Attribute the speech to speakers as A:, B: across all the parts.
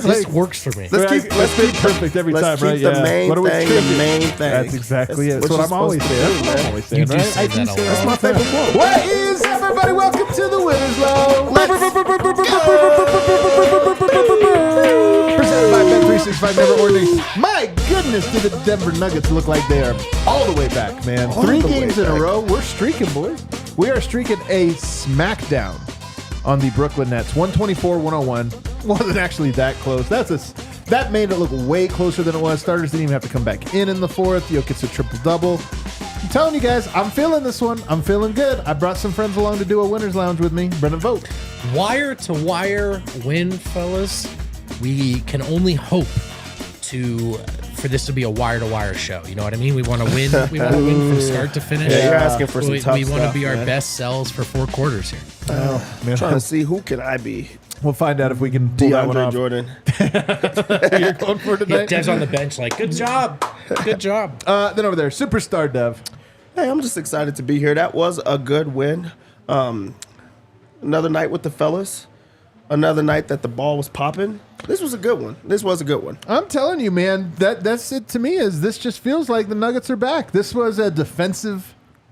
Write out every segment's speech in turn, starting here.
A: This works for me.
B: Let's keep perfect every time, right?
C: The main thing.
B: That's exactly it. That's what I'm always saying. That's what I'm always saying, right?
A: I do say
C: That's my favorite quote.
B: What is everybody? Welcome to the Winners Lounge. Presented by Bet365 Never Ordinary. My goodness, do the Denver Nuggets look like they are all the way back, man. 3 games in a row. We're streaking, boys. We are streaking a smackdown on the Brooklyn Nets. 124-101. Wasn't actually that close. That made it look way closer than it was. Starters didn't even have to come back in the fourth. Jokic a triple-double. I'm telling you guys, I'm feeling this one. I'm feeling good. I brought some friends along to do a Winners Lounge with me. Brendan Vogt.
A: Wire-to-wire win, fellas. We can only hope for this to be a wire-to-wire show. You know what I mean? We want to win. We want to win from start to finish.
C: Yeah, you're asking for some tough stuff.
A: We want to be our best selves for 4 quarters here.
C: I'm trying to see who can I be.
B: We'll find out if we can pull that one off.
C: Jordan.
B: You're going for tonight?
A: Yeah, Dev's on the bench like, good job. Good job.
B: Then over there, Superstar Dev.
C: Hey, I'm just excited to be here. That was a good win. Another night with the fellas. Another night that the ball was popping. This was a good one.
B: I'm telling you, man, that's it to me. This just feels like the Nuggets are back. This was a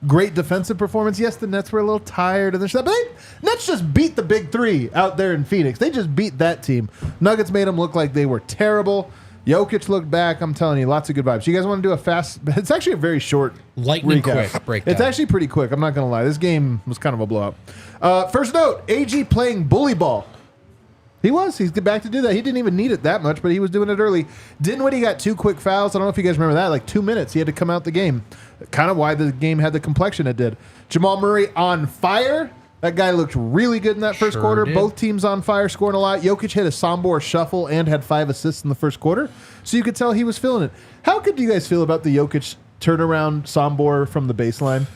B: great defensive performance. Yes, the Nets were a little tired of their stuff, but Nets just beat the big 3 out there in Phoenix. They just beat that team. Nuggets made them look like they were terrible. Jokic looked back. I'm telling you, lots of good vibes. You guys want to do a fast? It's actually a very short,
A: lightning
B: recap.
A: Quick breakdown.
B: It's actually pretty quick. I'm not going to lie. This game was kind of a blowout. First note: AG playing bully ball. He's back to do that. He didn't even need it that much, but he was doing it early. Dinwiddie got 2 quick fouls. I don't know if you guys remember that. Like 2 minutes, he had to come out the game. Kind of why the game had the complexion it did. Jamal Murray on fire. That guy looked really good in that first quarter.
A: Did.
B: Both teams on fire, scoring a lot. Jokic hit a Sombor shuffle and had 5 assists in the first quarter. So you could tell he was feeling it. How could you guys feel about the Jokic turnaround Sombor from the baseline?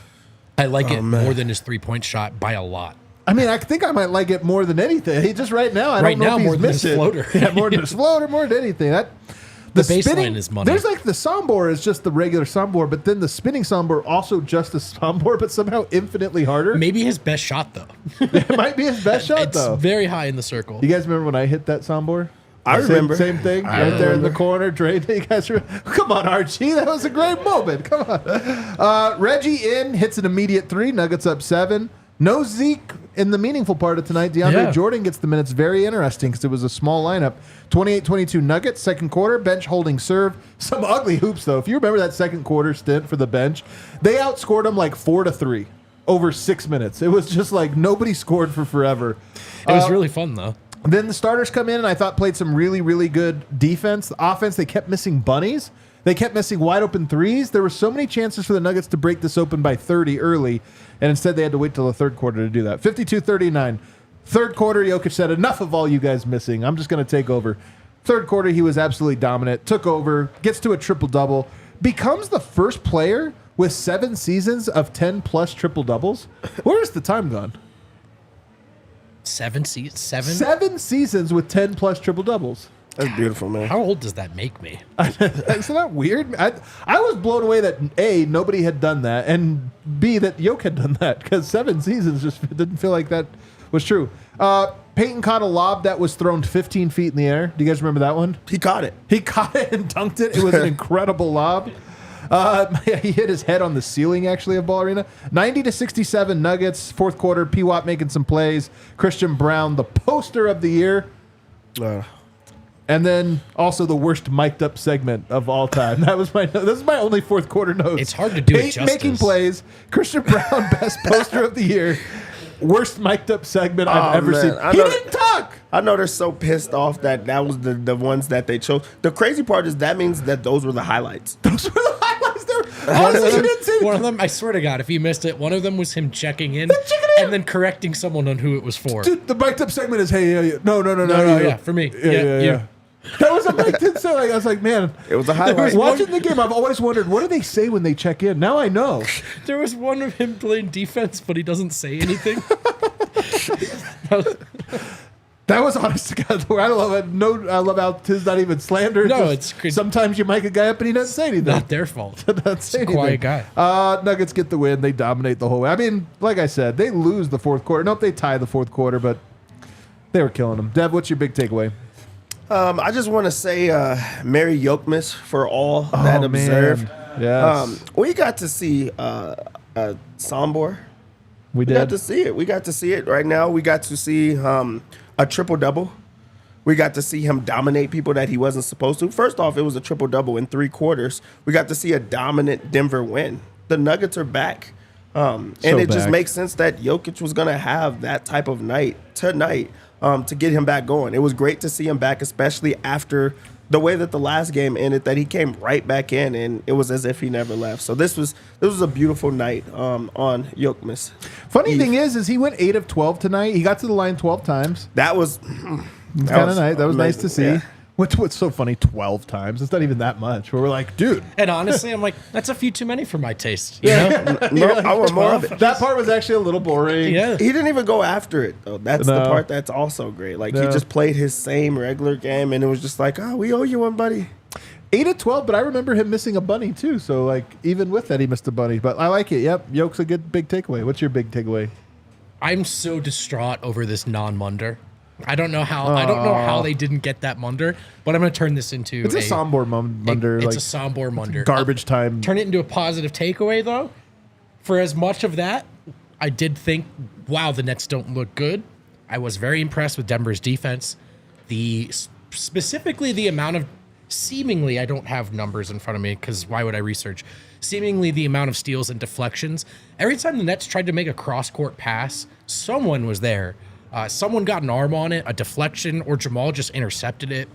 A: I like it more than his 3-point shot by a lot.
B: I mean, I think I might like it more than anything. He just right now, I don't know if he's missed it.
A: Floater.
B: Yeah, more than his floater, more than anything.
A: The baseline is money.
B: There's like the Sombor is just the regular Sombor, but then the spinning Sombor also just a Sombor, but somehow infinitely harder.
A: Maybe his best shot, though.
B: It might be his best shot, though.
A: It's very high in the circle.
B: You guys remember when I hit that Sombor?
C: I remember.
B: Same thing, right there in the corner. Drained. You guys come on, Archie. That was a great moment. Come on. Reggie hits an immediate 3. Nuggets up 7. No Zeke in the meaningful part of tonight. DeAndre Jordan gets the minutes. Very interesting because it was a small lineup. 28-22 Nuggets, second quarter. Bench holding serve. Some ugly hoops, though. If you remember that second quarter stint for the bench, they outscored them like 4-3 over 6 minutes. It was just like nobody scored for forever.
A: It was really fun, though.
B: Then the starters come in and I thought played some really, really good defense. The offense, they kept missing bunnies. They kept missing wide open threes. There were so many chances for the Nuggets to break this open by 30 early, and instead they had to wait till the third quarter to do that. 52-39. Third quarter, Jokic said, enough of all you guys missing. I'm just going to take over. Third quarter, he was absolutely dominant. Took over, gets to a triple-double, becomes the first player with 7 seasons of 10-plus triple-doubles. Where's the time gone?
A: 7 seasons?
B: 7 seasons with 10-plus triple-doubles.
C: That's beautiful, man.
A: How old does that make me?
B: Isn't that weird? I was blown away that A, nobody had done that, and B, that Jokic had done that, because 7 seasons just didn't feel like that was true. Peyton caught a lob that was thrown 15 feet in the air. Do you guys remember that one?
C: He caught it.
B: He caught it and dunked it. It was an incredible lob. He hit his head on the ceiling, actually, of Ball Arena. 90-67 Nuggets. Fourth quarter, PWat making some plays. Christian Braun, the poster of the year. And then also the worst mic'd up segment of all time. This is my only fourth quarter notes.
A: It's hard to do it justice.
B: Making plays. Christian Braun, best poster of the year. Worst mic'd up segment I've ever seen. He didn't talk.
C: I know they're so pissed off that was the ones that they chose. The crazy part is that means that those were the highlights.
B: Those were the highlights. Honestly, you didn't see
A: one of them, I swear to God, if you missed it, one of them was him checking in and then correcting someone on who it was for.
B: Dude, the mic'd up segment is, hey, no,
A: yeah, for me. Yeah.
B: That was amazing. So I was like, man,
C: It was a highlight.
B: watching the game, I've always wondered, what do they say when they check in? Now I know.
A: There was one of him playing defense, but he doesn't say anything.
B: That was honest to God. I love it. No, I love how Tiz not even slander.
A: No,
B: Just
A: it's crazy.
B: sometimes you mic a guy up and he doesn't say anything.
A: Not their fault.
B: Doesn't say
A: He's a quiet
B: anything.
A: guy.
B: Nuggets get the win. They dominate the whole way. I mean, like I said, they lose the fourth quarter. Nope, they tie the fourth quarter, but they were killing them. Dev, what's your big takeaway?
C: I just want to say, Merry Jokmas for all that observed.
B: Yes.
C: We got to see Sombor.
B: we
C: We
B: did.
C: got to see it. We got to see it right now. We got to see a triple-double. We got to see him dominate people that he wasn't supposed to. First off, it was a triple-double in 3 quarters. We got to see a dominant Denver win. The Nuggets are back. And it just
B: back.
C: makes sense that Jokic was going to have that type of night tonight to get him back going. It was great to see him back, especially after the way that the last game ended, that he came right back in, and it was as if he never left. So this was a beautiful night on Jokmas.
B: Funny thing is he went 8 of 12 tonight. He got to the line 12 times.
C: That was
B: Kind of nice. That was nice to see.
C: Yeah.
B: What's so funny? 12 times. It's not even that much. Where we're like, dude.
A: And honestly, I'm like, that's a few too many for my taste. You know?
C: No, I want more of it.
B: That part was actually a little boring.
A: Yeah.
C: He didn't even go after it, though. That's the
B: No.
C: part that's also great. Like,
B: No.
C: he just played his same regular game, and it was just like, oh, we owe you one, buddy.
B: 8 of 12, but I remember him missing a bunny too. So like even with that, he missed a bunny. But I like it. Yep, Yoke's a good big takeaway. What's your big takeaway?
A: I'm so distraught over this non-munder. I don't know how they didn't get that munder, but I'm going to turn this into
B: It's a Sombor munder.
A: It's
B: like
A: a Sombor munder.
B: garbage time.
A: Turn it into a positive takeaway, though. For as much of that, I did think, wow, the Nets don't look good. I was very impressed with Denver's defense. Specifically the amount of, seemingly, I don't have numbers in front of me because why would I research? Seemingly the amount of steals and deflections. Every time the Nets tried to make a cross-court pass, someone was there. Someone got an arm on it, a deflection, or Jamal just intercepted it.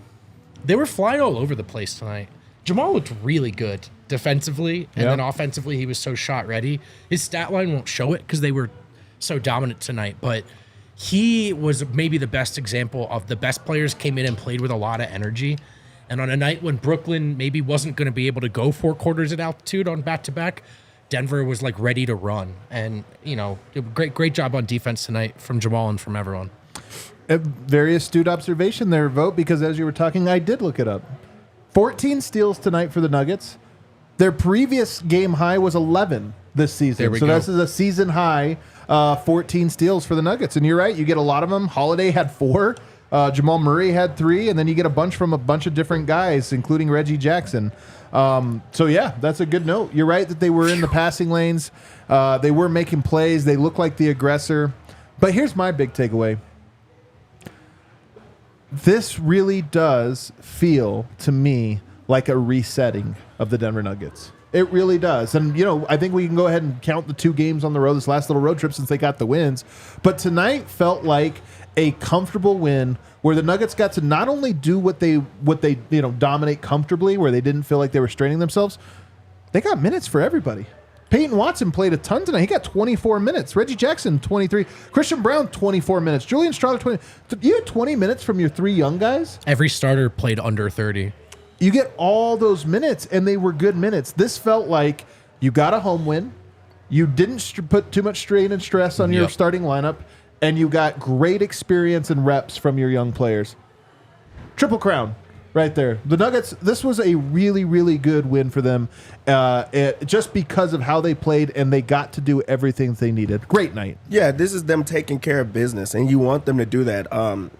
A: They were flying all over the place tonight. Jamal looked really good defensively, and then offensively, he was so shot ready. His stat line won't show it because they were so dominant tonight, but he was maybe the best example of the best players came in and played with a lot of energy. And on a night when Brooklyn maybe wasn't going to be able to go 4 quarters at altitude on back-to-back, Denver was like ready to run. And, you know, great job on defense tonight from Jamal and from everyone.
B: A very astute observation there, Vogt, because as you were talking, I did look it up. 14 steals tonight for the Nuggets. Their previous game high was 11 this season.
A: There we
B: so
A: go.
B: this is a season high 14 steals for the Nuggets. And you're right, you get a lot of them. Holiday had 4. Jamal Murray had 3, and then you get a bunch from a bunch of different guys, including Reggie Jackson. So, yeah, that's a good note. You're right that they were in the passing lanes. They were making plays. They look like the aggressor. But here's my big takeaway. This really does feel to me like a resetting of the Denver Nuggets. It really does. And, you know, I think we can go ahead and count the 2 games on the road, this last little road trip since they got the wins. But tonight felt like a comfortable win where the Nuggets got to not only do what they dominate comfortably, where they didn't feel like they were straining themselves, they got minutes for everybody. Peyton Watson played a ton tonight. He got 24 minutes. Reggie Jackson, 23. Christian Braun, 24 minutes. Julian Strawther, 20. You had 20 minutes from your 3 young guys?
A: Every starter played under 30.
B: You get all those minutes, and they were good minutes. This felt like you got a home win. You didn't put too much strain and stress on your starting lineup, and you got great experience and reps from your young players. Triple crown right there. The Nuggets, this was a really, really good win for them just because of how they played, and they got to do everything they needed. Great night.
C: Yeah, this is them taking care of business, and you want them to do that.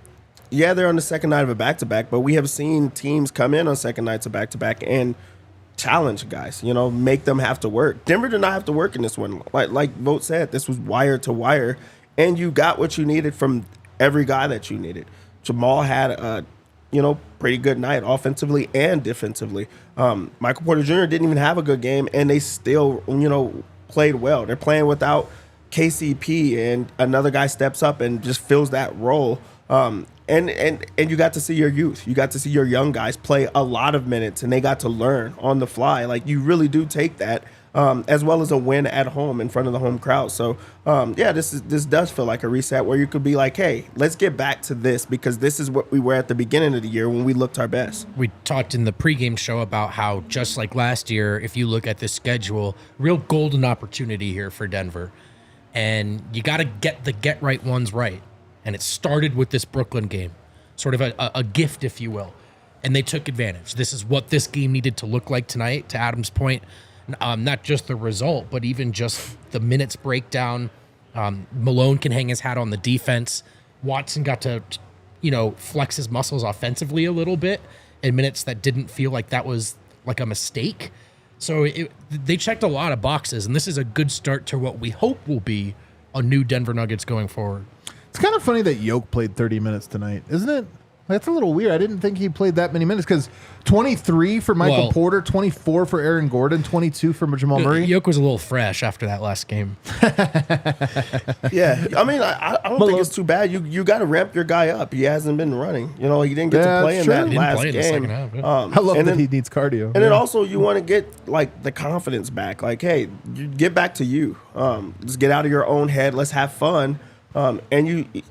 C: Yeah, they're on the second night of a back-to-back, but we have seen teams come in on second nights of back-to-back and challenge guys, you know, make them have to work. Denver did not have to work in this one. Like Vogt said, this was wire to wire, and you got what you needed from every guy that you needed. Jamal had a, pretty good night offensively and defensively. Michael Porter Jr. didn't even have a good game, and they still, played well. They're playing without KCP, and another guy steps up and just fills that role. And you got to see your youth. You got to see your young guys play a lot of minutes, and they got to learn on the fly. Like, you really do take that as well as a win at home in front of the home crowd. So, this does feel like a reset where you could be like, hey, let's get back to this because this is what we were at the beginning of the year when we looked our best.
A: We talked in the pregame show about how, just like last year, if you look at the schedule, real golden opportunity here for Denver. And you got to get the get-right ones right. And it started with this Brooklyn game, sort of a gift, if you will. And they took advantage. This is what this game needed to look like tonight, to Adam's point. Not just the result, but even just the minutes breakdown. Malone can hang his hat on the defense. Watson got to, flex his muscles offensively a little bit in minutes that didn't feel like that was like a mistake. So they checked a lot of boxes, and this is a good start to what we hope will be a new Denver Nuggets going forward.
B: It's kind of funny that Jokic played 30 minutes tonight, isn't it? That's a little weird. I didn't think he played that many minutes because 23 for Michael Porter, 24 for Aaron Gordon, 22 for Jamal Murray.
A: Jokic was a little fresh after that last game.
C: Yeah, I mean, I don't think it's too bad. You got to ramp your guy up. He hasn't been running. He didn't get to play in that last game.
A: Second half, yeah.
B: I love that he needs cardio.
C: And then also you want to get like the confidence back. Like, hey, you get back to you. Just get out of your own head. Let's have fun.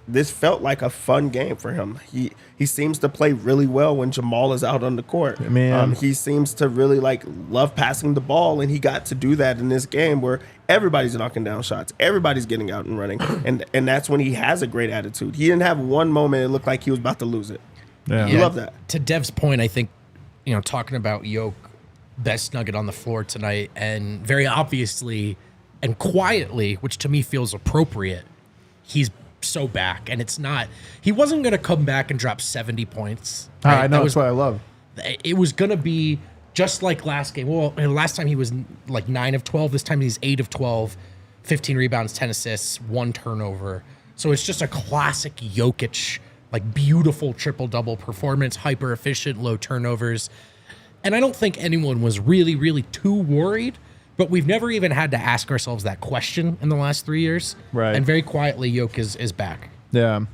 C: This felt like a fun game for him. He seems to play really well when Jamal is out on the court.
B: Man.
C: He seems to really love passing the ball, and he got to do that in this game where everybody's knocking down shots, everybody's getting out and running, and that's when he has a great attitude. He didn't have one moment it looked like he was about to lose it.
B: Yeah.
C: You love that.
A: To Dev's point, I think talking about Jokic, best Nugget on the floor tonight, and very obviously and quietly, which to me feels appropriate. He's so back, and he wasn't going to come back and drop 70 points. Right?
B: I know, that's what I love.
A: It was going to be just like last game. Well, last time he was like 9 of 12. This time he's 8 of 12, 15 rebounds, 10 assists, 1 turnover. So it's just a classic Jokic, like beautiful triple-double performance, hyper efficient, low turnovers. And I don't think anyone was really, really too worried. But we've never even had to ask ourselves that question in the last 3 years.
B: Right.
A: And very quietly, Jokic is back.
B: Yeah.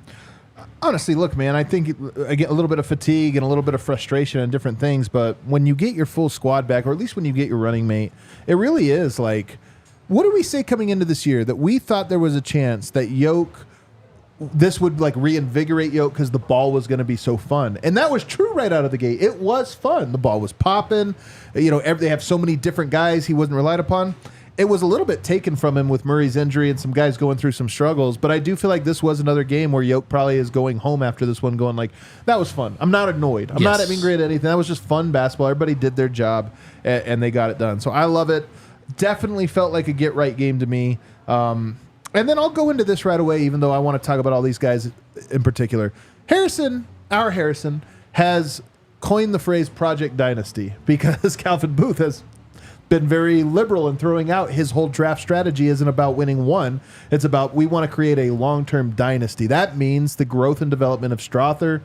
B: Honestly, look, man, I think I get a little bit of fatigue and a little bit of frustration and different things. But when you get your full squad back, or at least when you get your running mate, it really is like, what did we say coming into this year? That we thought there was a chance that this would like reinvigorate Jokic because the ball was going to be so fun. And that was true right out of the gate. It was fun. The ball was popping. They have so many different guys he wasn't relied upon. It was a little bit taken from him with Murray's injury and some guys going through some struggles. But I do feel like this was another game where Jokic probably is going home after this one going like, that was fun. I'm not annoyed. I'm not angry at anything. That was just fun basketball. Everybody did their job and they got it done. So I love it. Definitely felt like a get-right game to me. And then I'll go into this right away, even though I want to talk about all these guys in particular. Harrison has coined the phrase Project Dynasty because Calvin Booth has been very liberal in throwing out his whole draft strategy isn't about winning one. It's about we want to create a long-term dynasty. That means the growth and development of Strawther,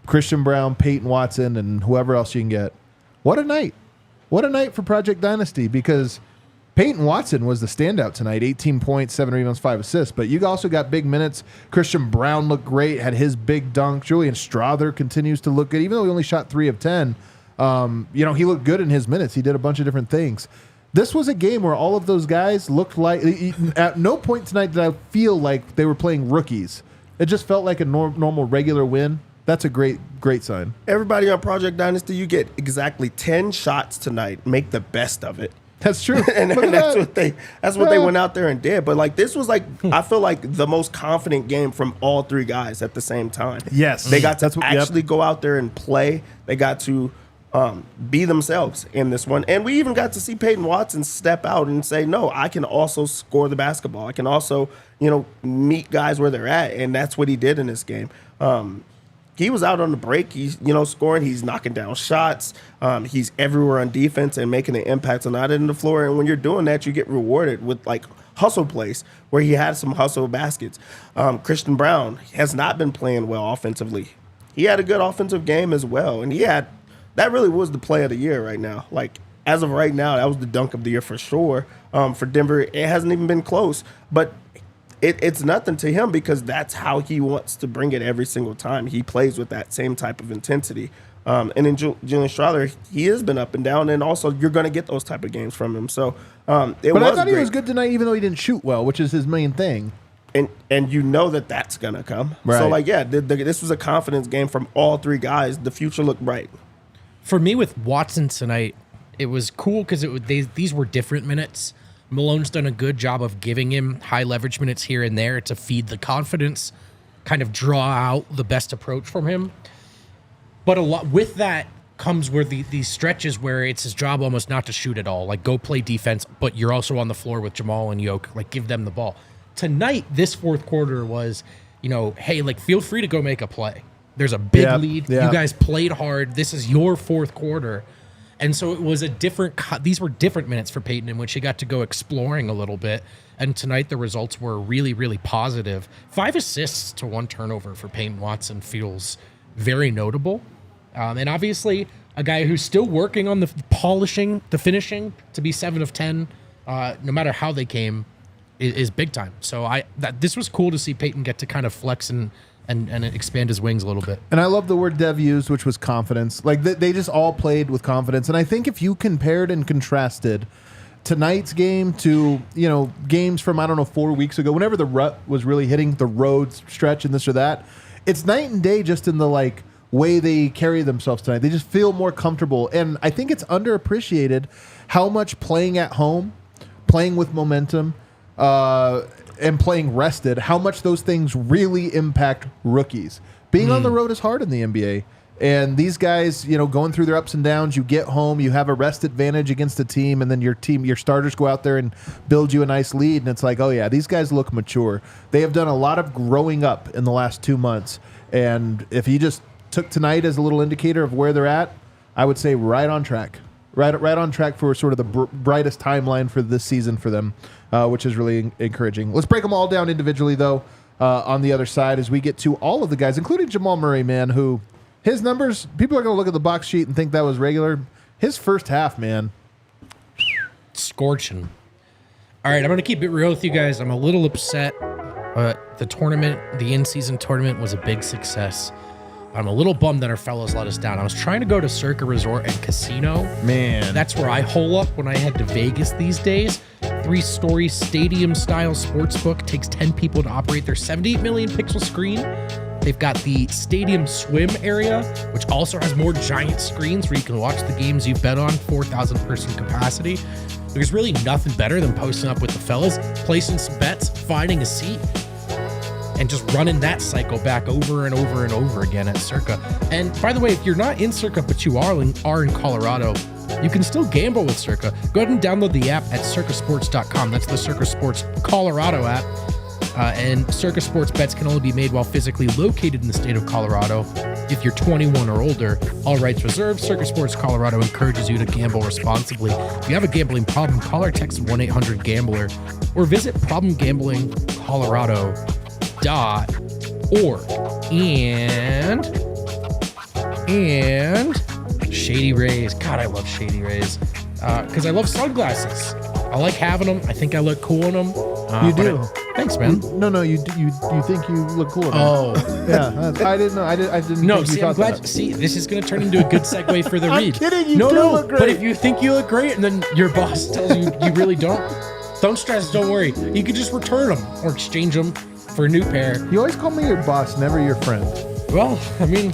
B: Christian Braun, Peyton Watson, and whoever else you can get. What a night. What a night for Project Dynasty because Peyton Watson was the standout tonight, 18 points, 7 rebounds, 5 assists. But you also got big minutes. Christian Braun looked great, had his big dunk. Julian Strawther continues to look good, even though he only shot 3 of 10. He looked good in his minutes. He did a bunch of different things. This was a game where all of those guys looked like, at no point tonight did I feel like they were playing rookies. It just felt like a normal regular win. That's a great sign.
C: Everybody on Project Dynasty, you get exactly 10 shots tonight. Make the best of it.
B: That's true.
C: and that's what they went out there and did. But this was I feel like the most confident game from all 3 guys at the same time.
B: Yes.
C: They got to go out there and play. They got to be themselves in this one. And we even got to see Peyton Watson step out and say, no, I can also score the basketball. I can also, meet guys where they're at. And that's what he did in this game. He was out on the break. He's, scoring. He's knocking down shots. He's everywhere on defense and making an impact on that end of the floor. And when you're doing that, you get rewarded with hustle plays where he had some hustle baskets. Christian Braun has not been playing well offensively. He had a good offensive game as well. And that really was the play of the year right now. As of right now, that was the dunk of the year for sure. For Denver, it hasn't even been close. But it's nothing to him because that's how he wants to bring it every single time. He plays with that same type of intensity. And then Julian Strawther, he has been up and down, and also you're going to get those type of games from him. So
B: But I thought he was good tonight, even though he didn't shoot well, which is his main thing.
C: And you know that's going to come.
B: Right.
C: So, this was a confidence game from all three guys. The future looked bright.
A: For me, with Watson tonight, it was cool because these were different minutes. Malone's done a good job of giving him high leverage minutes here and there to feed the confidence, kind of draw out the best approach from him. But a lot with that comes where these stretches where it's his job almost not to shoot at all, like go play defense, but you're also on the floor with Jamal and Jokic, like give them the ball. Tonight, this fourth quarter was, hey, like feel free to go make a play. There's a big lead.
B: Yeah.
A: You guys played hard. This is your fourth quarter. And so it was these were different minutes for Peyton in which he got to go exploring a little bit. And tonight the results were really, really positive. 5 assists to 1 turnover for Peyton Watson feels very notable. And obviously a guy who's still working on the polishing, the finishing to be 7 of 10, no matter how they came, is big time. So this was cool to see Peyton get to kind of flex and expand his wings a little bit.
B: And I love the word Dev used, which was confidence. Like they just all played with confidence. And I think if you compared and contrasted tonight's game to, games from, 4 weeks ago, whenever the rut was really hitting the road stretch and this or that, it's night and day just in the way they carry themselves tonight. They just feel more comfortable. And I think it's underappreciated how much playing at home, playing with momentum, and playing rested, how much those things really impact rookies. Being on the road is hard in the NBA. And these guys, going through their ups and downs, you get home, you have a rest advantage against a team, and then your starters go out there and build you a nice lead. And it's like, oh yeah, these guys look mature. They have done a lot of growing up in the last 2 months. And if you just took tonight as a little indicator of where they're at, I would say right on track. Right on track for sort of the brightest timeline for this season for them, which is really encouraging. Let's break them all down individually, though, on the other side as we get to all of the guys, including Jamal Murray, man, who his numbers, people are going to look at the box sheet and think that was regular. His first half, man.
A: Scorching. All right, I'm going to keep it real with you guys. I'm a little upset. The tournament, the in-season tournament was a big success. I'm a little bummed that our fellows let us down. I was trying to go to Circa Resort and Casino.
B: Man.
A: That's where I hole up when I head to Vegas these days. 3-story stadium-style sportsbook. Takes 10 people to operate their 78 million pixel screen. They've got the stadium swim area, which also has more giant screens where you can watch the games you've bet on, 4,000 person capacity. There's really nothing better than posting up with the fellas, placing some bets, finding a seat, and just running that cycle back over and over and over again at Circa. And by the way, if you're not in Circa, but you are in Colorado, you can still gamble with Circa. Go ahead and download the app at circasports.com. That's the Circa Sports Colorado app. And Circa Sports bets can only be made while physically located in the state of Colorado. If you're 21 or older, all rights reserved. Circa Sports Colorado encourages you to gamble responsibly. If you have a gambling problem, call or text 1-800-GAMBLER or visit problemgamblingcolorado.org. And Shady Rays. God, I love Shady Rays because I love sunglasses. I like having them. I think I look cool in them.
B: You do.
A: Thanks, man.
B: No, you think you look cool.
A: Oh,
B: yeah. I didn't know. I didn't.
A: No,
B: think
A: see,
B: you
A: I'm
B: thought
A: glad.
B: that.
A: See, this is going to turn into a good segue for the read.
B: I'm kidding. You
A: no,
B: do look great.
A: But if you think you look great and then your boss tells you you really don't stress. Don't worry. You can just return them or exchange them for a new pair.
B: You always call me your boss, never your friend.
A: Well, I mean,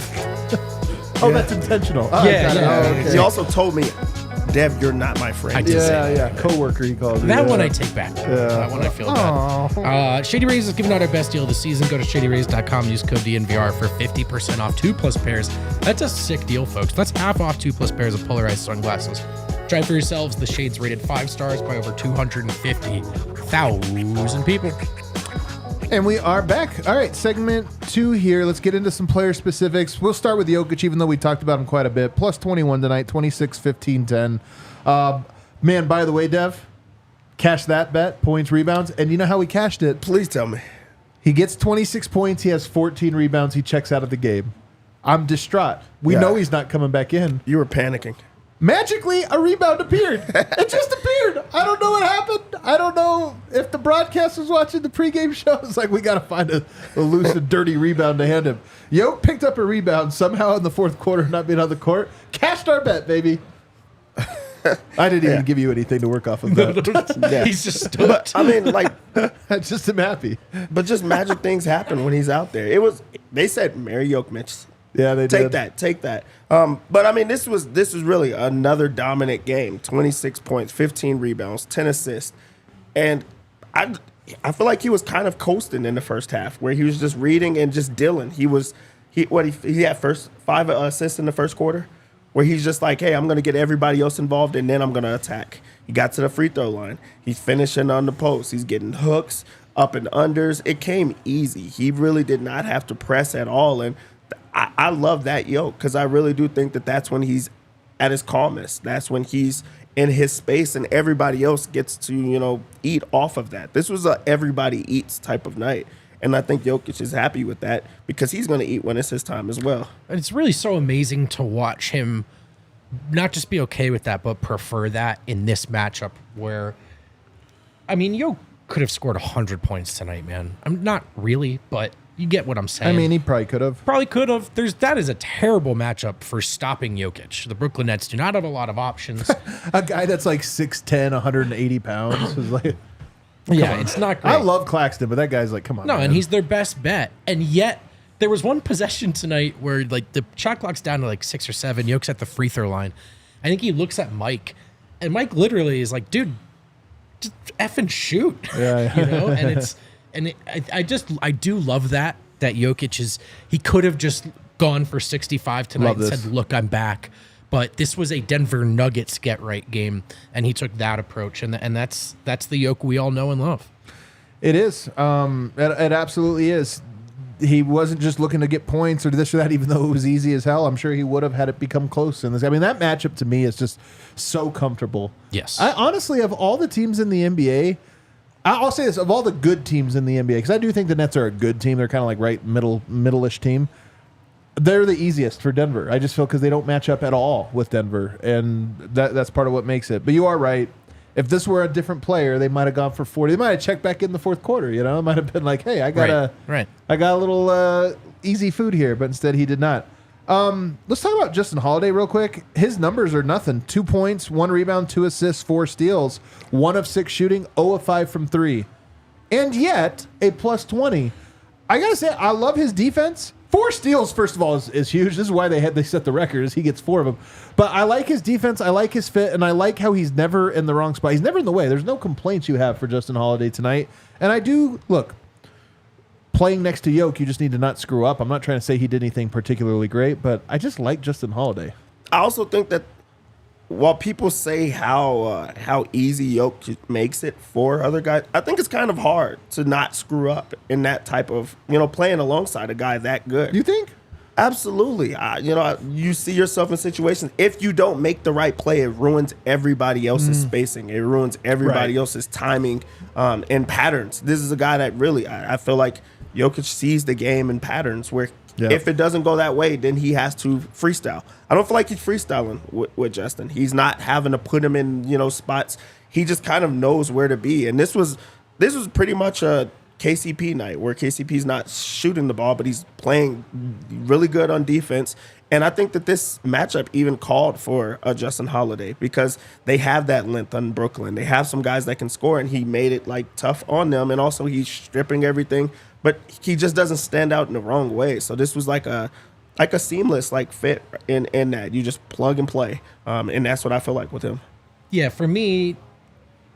B: Oh, that's intentional. Oh,
A: Yeah,
B: got it.
A: yeah.
B: Oh, okay.
C: He also told me, Dev, you're not my friend.
A: I did say that.
B: Yeah. Coworker, he called it.
A: That
B: yeah.
A: one I take back. That one I feel bad. Shady Rays is giving out our best deal of the season. Go to shadyrays.com. Use code DNVR for 50% off 2+ pairs. That's a sick deal, folks. That's half off 2+ pairs of polarized sunglasses. Try for yourselves. The shades rated 5 stars by over 250,000 people.
B: And we are back. All right, segment 2 here. Let's get into some player specifics. We'll start with Jokic, even though we talked about him quite a bit. Plus 21 tonight, 26, 15, 10. Man, by the way, Dev, cash that bet, points, rebounds. And you know how he cashed it?
C: Please tell me.
B: He gets 26 points. He has 14 rebounds. He checks out of the game. I'm distraught. We know he's not coming back in.
C: You were panicking.
B: Magically, a rebound appeared. It just appeared. I don't know what happened. I don't know if the broadcast was watching the pregame show. It's like, we got to find a loose and dirty rebound to hand him. Yoke picked up a rebound somehow in the fourth quarter, not being on the court. Cashed our bet, baby. I didn't even give you anything to work off of that.
C: Yeah.
A: He's just stoked.
C: I mean, like,
B: I just am happy.
C: but just magic things happen when he's out there. They said marry Jokic.
B: Yeah, they did.
C: Take that. But I mean, this was really another dominant game. 26 points, 15 rebounds, 10 assists, and I feel like he was kind of coasting in the first half, where he was just reading and just dealing. He had first 5 assists in the first quarter, where he's just like, hey, I'm going to get everybody else involved, and then I'm going to attack. He got to the free throw line. He's finishing on the post. He's getting hooks, up and unders. It came easy. He really did not have to press at all, and I love that Yoke, because I really do think that that's when he's at his calmest. That's when he's in his space, and everybody else gets to, eat off of that. This was a everybody eats type of night. And I think Jokic is happy with that, because he's going to eat when it's his time as well.
A: And it's really so amazing to watch him not just be okay with that, but prefer that in this matchup where, I mean, Yoke could have scored 100 points tonight, man. I'm not really, but you get what I'm saying.
B: I mean, he probably could have.
A: Probably could have. That is a terrible matchup for stopping Jokic. The Brooklyn Nets do not have a lot of options.
B: A guy that's like 6'10", 180 pounds is like...
A: Yeah, it's not great.
B: I love Claxton, but that guy's like, come on,
A: No,
B: man.
A: and he's their best bet. And yet, there was one possession tonight where like the shot clock's down to like 6 or 7. Yoke's at the free throw line. I think he looks at Mike, and Mike literally is like, "Dude, just effing shoot."
B: Yeah.
A: You know, and I do love that Jokic he could have just gone for 65 tonight and said, "Look, I'm back." But this was a Denver Nuggets get right game, and he took that approach, and that's the Yoke we all know and love.
B: It is. It absolutely is. He wasn't just looking to get points or this or that, even though it was easy as hell. I'm sure he would have had it become close in this. I mean, that matchup to me is just so comfortable.
A: Yes.
B: I honestly, of all the teams in the NBA, I'll say this, of all the good teams in the NBA, because I do think the Nets are a good team. They're kind of like middle-ish team. They're the easiest for Denver. I just feel because they don't match up at all with Denver, and that's part of what makes it. But you are right. If this were a different player, they might have gone for 40. They might have checked back in the fourth quarter. It might have been like, "Hey, I got a little easy food here," but instead he did not. Let's talk about Justin Holiday real quick. His numbers are nothing: 2 points, 1 rebound, 2 assists, 4 steals, 1 of 6 shooting, 0 of 5 from 3, and yet a plus 20. I gotta say, I love his defense. 4 steals, first of all, is huge. This is why they set the record, is he gets 4 of them. But I like his defense, I like his fit, and I like how he's never in the wrong spot. He's never in the way. There's no complaints you have for Justin Holiday tonight. And I do, look, playing next to Yoke, you just need to not screw up. I'm not trying to say he did anything particularly great, but I just like Justin Holiday.
C: I also think that while people say how easy Yoke makes it for other guys, I think it's kind of hard to not screw up in that type of, playing alongside a guy that good.
B: You think?
C: Absolutely. You see yourself in situations, if you don't make the right play, it ruins everybody else's spacing. It ruins everybody else's timing and patterns. This is a guy that really, I feel like Jokic sees the game in patterns where if it doesn't go that way, then he has to freestyle. I don't feel like he's freestyling with Justin. He's not having to put him in, spots. He just kind of knows where to be. And this was pretty much a KCP night where KCP's not shooting the ball, but he's playing really good on defense. And I think that this matchup even called for a Justin Holiday because they have that length on Brooklyn. They have some guys that can score, and he made it tough on them. And also he's stripping everything, but he just doesn't stand out in the wrong way. So this was like a seamless fit in that. You just plug and play. And that's what I feel like with him.
A: Yeah, for me,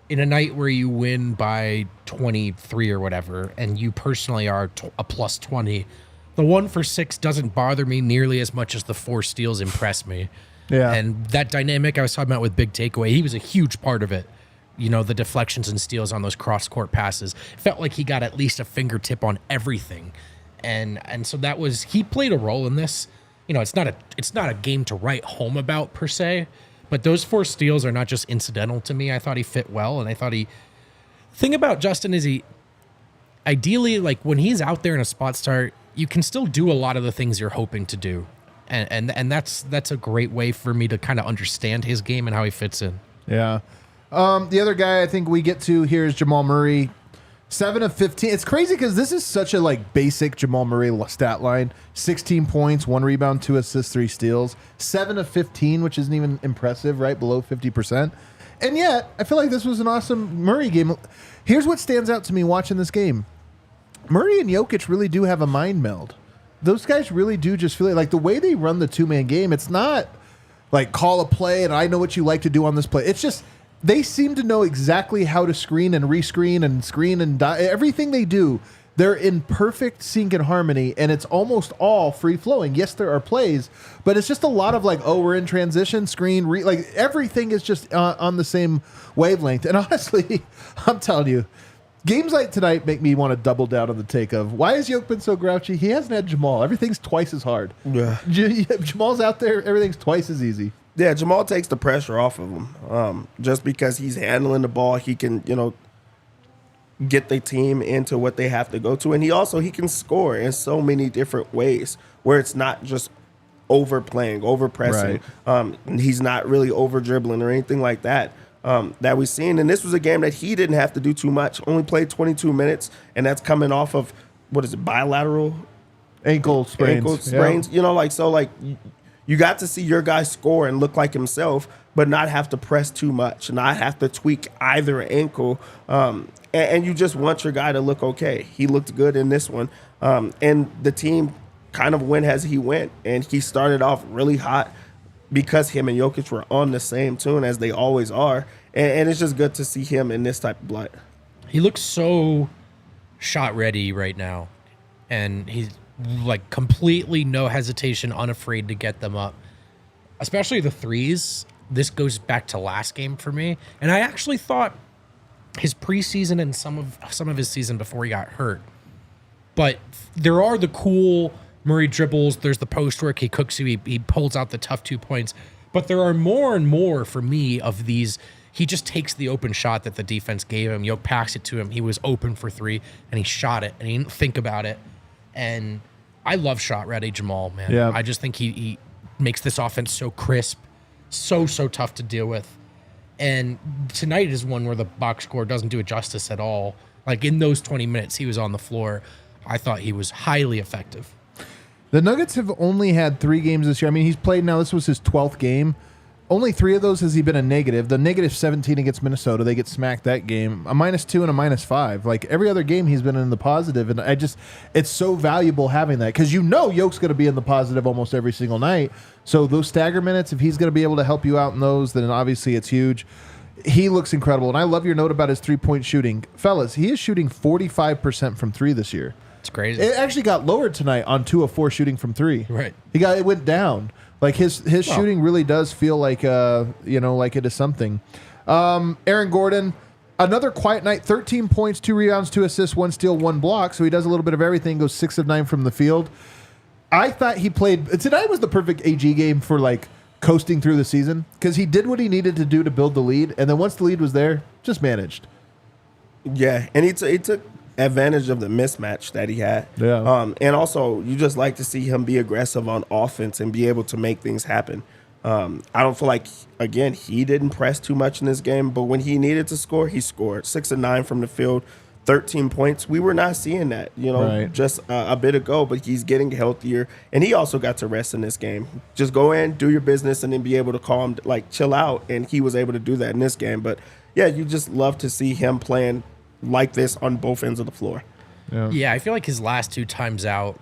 A: in a night where you win by 23 or whatever, and you personally are a plus 20, the 1 for 6 doesn't bother me nearly as much as the 4 steals impress me.
B: Yeah.
A: And that dynamic I was talking about with Big Takeaway, he was a huge part of it. The deflections and steals on those cross-court passes. Felt like he got at least a fingertip on everything. And so he played a role in this. It's not a game to write home about per se, but those 4 steals are not just incidental to me. I thought he fit well, and I thought thing about Justin is ideally, when he's out there in a spot start, you can still do a lot of the things you're hoping to do. And that's a great way for me to kind of understand his game and how he fits in.
B: Yeah. The other guy I think we get to here is Jamal Murray. 7 of 15. It's crazy because this is such a like basic Jamal Murray stat line. 16 points, 1 rebound, 2 assists, 3 steals. 7 of 15, which isn't even impressive, right? Below 50%. And yet, I feel like this was an awesome Murray game. Here's what stands out to me watching this game. Murray and Jokic really do have a mind meld. Those guys really do just feel like the way they run the two-man game, it's not like call a play and I know what you like to do on this play. It's just they seem to know exactly how to screen and rescreen and screen and everything they do. They're in perfect sync and harmony, and it's almost all free-flowing. Yes, there are plays, but it's just a lot of like, oh, we're in transition, screen, like everything is just on the same wavelength. And honestly, I'm telling you, games like tonight make me want to double down on the take of, why has Jokic been so grouchy? He hasn't had Jamal. Everything's twice as hard.
C: Yeah.
B: Jamal's out there, everything's twice as easy.
C: Yeah, Jamal takes the pressure off of him. Just because he's handling the ball, he can, get the team into what they have to go to. And he can score in so many different ways where it's not just overplaying, overpressing.
B: Right.
C: He's not really over dribbling or anything like that. That we've seen. And this was a game that he didn't have to do too much. Only played 22 minutes, and that's coming off of, bilateral?
B: Ankle sprains.
C: Yeah. You got to see your guy score and look like himself, but not have to press too much, not have to tweak either ankle. And you just want your guy to look okay. He looked good in this one. And the team kind of went as he went. And he started off really hot because him and Jokic were on the same tune as they always are. And it's just good to see him in this type of light.
A: He looks so shot ready right now. And he's like completely no hesitation, unafraid to get them up. Especially the threes. This goes back to last game for me. And I actually thought his preseason and some of his season before he got hurt. But there are the cool Murray dribbles. There's the post work. He cooks you. He pulls out the tough 2 points. But there are more and more for me of these. He just takes the open shot that the defense gave him. Yoke packs it to him. He was open for 3 and he shot it and he didn't think about it. And I love shot ready Jamal, man.
B: Yeah.
A: I just think he makes this offense so crisp, so tough to deal with. And tonight is one where the box score doesn't do it justice at all. Like in those 20 minutes he was on the floor, I thought he was highly effective.
B: The Nuggets have only had 3 games this year. I mean, he's played now. This was his 12th game. Only 3 of those has he been a negative. The negative 17 against Minnesota, they get smacked that game. A -2 and a -5. Like every other game, he's been in the positive, and it's so valuable having that because Yoke's going to be in the positive almost every single night. So those stagger minutes, if he's going to be able to help you out in those, then obviously it's huge. He looks incredible, and I love your note about his 3-point shooting, fellas. He is shooting 45% from 3 this year.
A: It's crazy.
B: It actually got lowered tonight on 2 of 4 shooting from 3.
A: Right.
B: It went down. Like his shooting really does feel like like it is something. Aaron Gordon, another quiet night, 13 points, 2 rebounds, 2 assists, 1 steal, 1 block. So he does a little bit of everything, goes 6 of 9 from the field. I thought he played tonight was the perfect AG game for like coasting through the season because he did what he needed to do to build the lead, and then once the lead was there, just managed.
C: Yeah, and he took advantage of the mismatch that he had.
B: Yeah.
C: And also, you just like to see him be aggressive on offense and be able to make things happen. I don't feel like, again, he didn't press too much in this game, but when he needed to score, he scored. 6 of 9 from the field, 13 points. We were not seeing that,
B: Right.
C: just a bit ago, but he's getting healthier. And he also got to rest in this game. Just go in, do your business, and then be able to calm, chill out. And he was able to do that in this game. But, yeah, you just love to see him playing like this on both ends of the floor.
A: Yeah, I feel like his last 2 times out,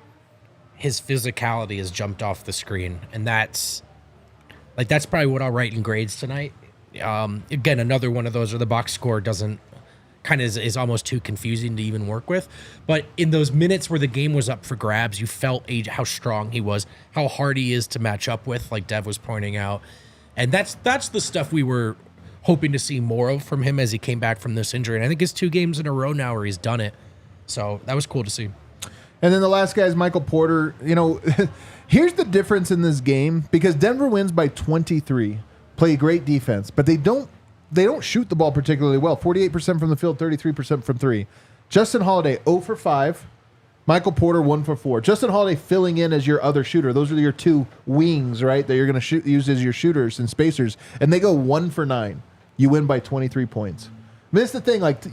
A: his physicality has jumped off the screen, and that's probably what I'll write in grades tonight. Again, another one of those where the box score doesn't kind of is almost too confusing to even work with. But in those minutes where the game was up for grabs, you felt how strong he was, how hard he is to match up with, like Dev was pointing out, and that's the stuff we were hoping to see more of from him as he came back from this injury. And I think it's 2 games in a row now where he's done it. So that was cool to see.
B: And then the last guy is Michael Porter. Here's the difference in this game because Denver wins by 23, play great defense, but they don't shoot the ball particularly well. 48% from the field, 33% from 3. Justin Holiday 0 for 5, Michael Porter 1 for 4. Justin Holiday filling in as your other shooter. Those are your two wings, right? That you're going to use as your shooters and spacers, and they go 1 for 9. You win by 23 points. I mean, that's the thing. Like,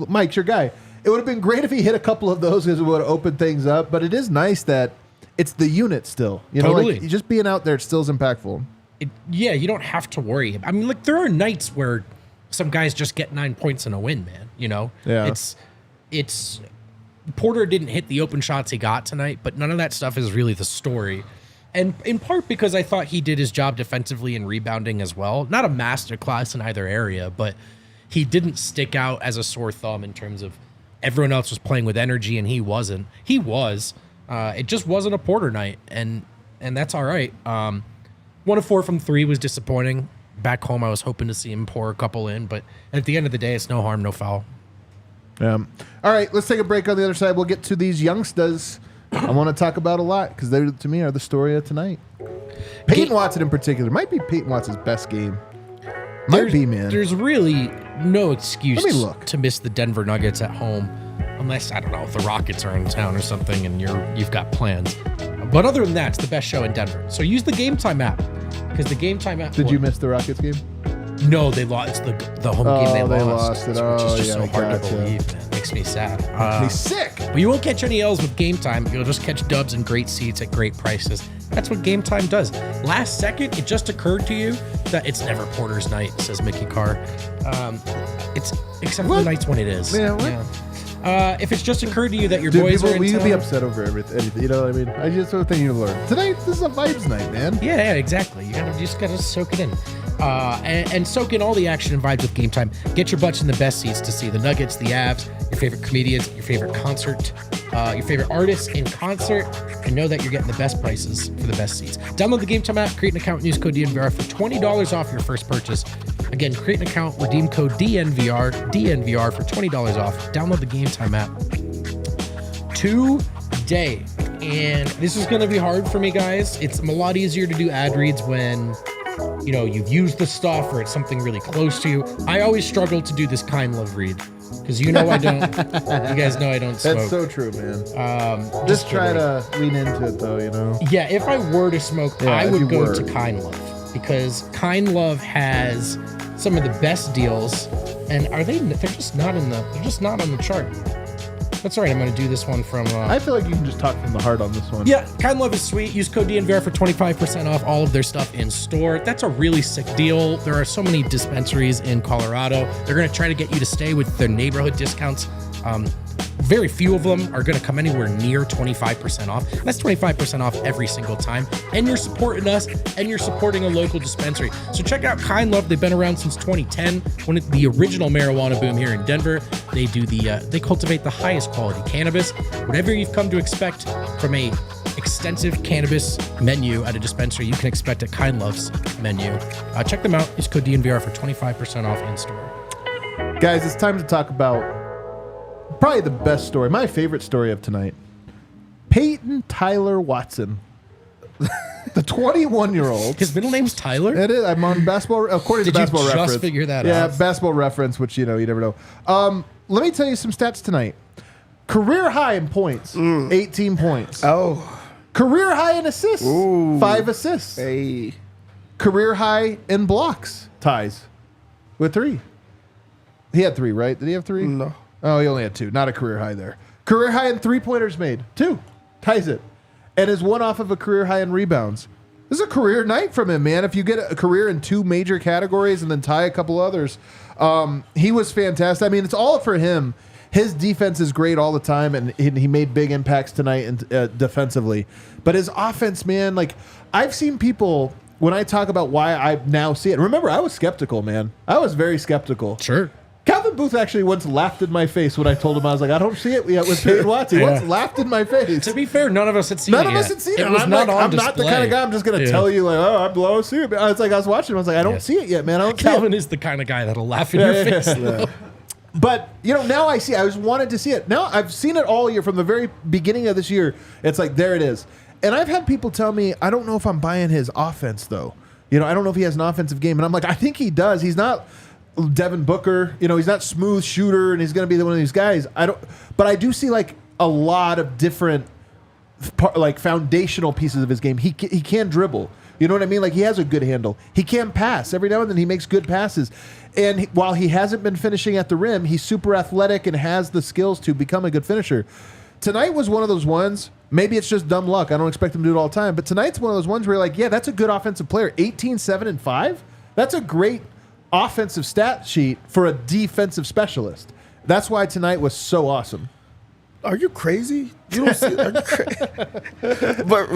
B: Mike's your guy. It would have been great if he hit a couple of those because it would have opened things up. But it is nice that it's the unit still. You know,
A: Totally.
B: like just being out there still is impactful.
A: Yeah, you don't have to worry. I mean, like there are nights where some guys just get 9 points in a win, man. You know,
B: Yeah.
A: It's Porter didn't hit the open shots he got tonight, but none of that stuff is really the story. And in part because I thought he did his job defensively and rebounding as well. Not a masterclass in either area, but he didn't stick out as a sore thumb in terms of everyone else was playing with energy and he wasn't. He was. It just wasn't a Porter night, and that's all right. 1 of 4 from 3 was disappointing. Back home, I was hoping to see him pour a couple in, but at the end of the day, it's no harm, no foul.
B: All right, let's take a break. On the other side, we'll get to these youngsters I want to talk about a lot because they, to me, are the story of tonight. Peyton Watson in particular. Might be Peyton Watson's best game. Might be, man.
A: There's really no excuse
B: Let me look.
A: to miss the Denver Nuggets at home, unless, I don't know, if the Rockets are in town or something and you've got plans. But other than that, it's the best show in Denver. So use the Game Time app, because the Game Time app...
B: Did you miss the Rockets game?
A: No, they lost. It's the home game they lost.
B: It.
A: Which is just
B: yeah,
A: so hard to
B: gotcha.
A: believe, man. Makes me sad.
B: He's sick.
A: But you won't catch any L's with Game Time. You'll just catch dubs and great seats at great prices. That's what Game Time does. Last second, it just occurred to you that it's never Porter's night, says Mickey Carr. It's except for the nights when it is.
B: Yeah, what?
A: If it's just occurred to you that your
B: Dude,
A: boys
B: people,
A: are in
B: will you
A: town,
B: be upset over everything? You know what I mean? I just sort of think you learn. Tonight, this is a vibes night, man.
A: Yeah, exactly. You just gotta soak it in. And soak in all the action and vibes with Game Time. Get your butts in the best seats to see the Nuggets, the Avs, your favorite comedians, your favorite concert, your favorite artists in concert, and know that you're getting the best prices for the best seats. Download the Game Time app, create an account, and use code DNVR for $20 off your first purchase. Again, create an account, redeem code DNVR for $20 off. Download the Game Time app today. And this is going to be hard for me, guys. It's a lot easier to do ad reads when you've used the stuff or it's something really close to you. I always struggle to do this kind love read because I don't. You guys know I don't smoke.
B: That's so true, man. Just try to lean into it, though.
A: Yeah, if I were to smoke,
B: Yeah,
A: I
B: if
A: would
B: you
A: go
B: were.
A: to Kind Love because Kind Love has some of the best deals, and they're just not on the chart. That's all right. I'm going to do this one from...
B: I feel like you can just talk from the heart on this one.
A: Yeah, Kind Love is sweet. Use code DNVR for 25% off all of their stuff in store. That's a really sick deal. There are so many dispensaries in Colorado. They're going to try to get you to stay with their neighborhood discounts. Very few of them are going to come anywhere near 25% off. That's 25% off every single time. And you're supporting us, and you're supporting a local dispensary. So check out Kind Love. They've been around since 2010, when the original marijuana boom here in Denver. They do they cultivate the highest quality cannabis. Whatever you've come to expect from a extensive cannabis menu at a dispensary, you can expect at Kind Love's menu. Check them out. Use code DNVR for 25% off in store.
B: Guys, it's time to talk about probably the best story, my favorite story of tonight. Peyton Tyler Watson, the 21-year-old.
A: His middle name's Tyler?
B: It is. I'm on basketball. According
A: Did
B: to
A: you
B: Basketball
A: just
B: Reference.
A: figure that
B: Yeah,
A: out?
B: Basketball Reference, which you never know. Let me tell you some stats tonight. Career high in points, 18 points.
C: Oh,
B: Career high in assists, 5 assists.
C: hey.
B: Career high in blocks, ties with 3. He had 3, right? Did he have 3?
C: No.
B: Oh, he only had 2. Not a career high there. Career high in 3-pointers made, 2. Ties it. And is one off of a career high in rebounds. This is a career night from him, man. If you get a career in 2 major categories and then tie a couple others, he was fantastic. I mean, it's all for him. His defense is great all the time, and he made big impacts tonight and defensively. But his offense, man, like I've seen people, when I talk about why I now see it. Remember, I was skeptical, man. I was very skeptical.
A: Sure.
B: Calvin Booth actually once laughed in my face when I told him, I was like, I don't see it yet with Peyton Watson. He once laughed in my face.
A: To be fair, none of us had seen it
B: None of
A: yet.
B: us had seen it.
A: It was
B: I'm
A: not
B: like,
A: on
B: I'm
A: display.
B: not the kind of guy I'm just going to tell you, like, oh, I'm below see it. It's like I was watching him. I was like, I don't see it yet, man. I don't see it.
A: Calvin is the kind of guy that'll laugh in your face. though.
B: But, now I see. I just wanted to see it. Now I've seen it all year from the very beginning of this year. It's like, there it is. And I've had people tell me, I don't know if I'm buying his offense, though. I don't know if he has an offensive game. And I'm like, I think he does. He's not Devin Booker. He's not smooth shooter, and he's going to be one of these guys. But I do see, like, a lot of different like foundational pieces of his game. He can dribble. You know what I mean? Like, he has a good handle. He can pass. Every now and then he makes good passes. And while he hasn't been finishing at the rim, he's super athletic and has the skills to become a good finisher. Tonight was one of those ones, maybe it's just dumb luck. I don't expect him to do it all the time. But tonight's one of those ones where you're like, yeah, that's a good offensive player. 18, 7, and 5? That's a great offensive stat sheet for a defensive specialist. That's why tonight was so awesome.
C: Are you crazy? You don't see? Are you but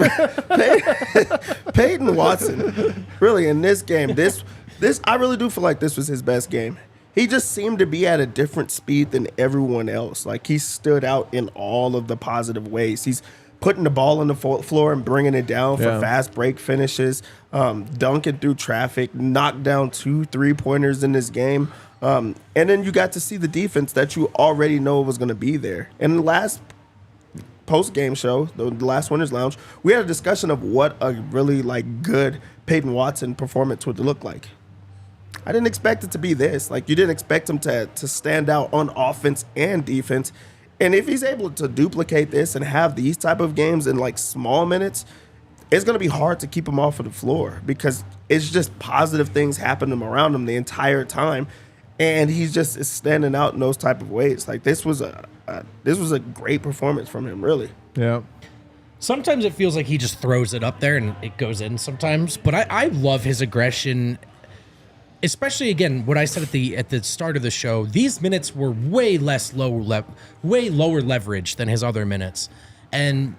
C: Peyton Watson, really in this game, this I really do feel like this was his best game. He just seemed to be at a different speed than everyone else. Like, he stood out in all of the positive ways. He's putting the ball on the floor and bringing it down for fast break finishes, dunking through traffic, knocked down 2 3-pointers in this game. And then you got to see the defense that you already know was going to be there. In the last post-game show, the last Winners Lounge, we had a discussion of what a really like good Peyton Watson performance would look like. I didn't expect it to be this. Like, you didn't expect him to stand out on offense and defense. And if he's able to duplicate this and have these type of games in like small minutes, it's going to be hard to keep him off of the floor because it's just positive things happening around him the entire time. And he's just standing out in those type of ways. Like, this was a great performance from him, really.
B: Yeah.
A: Sometimes it feels like he just throws it up there and it goes in sometimes. But I love his aggression, especially, again, what I said at the start of the show. These minutes were way lower leverage than his other minutes. And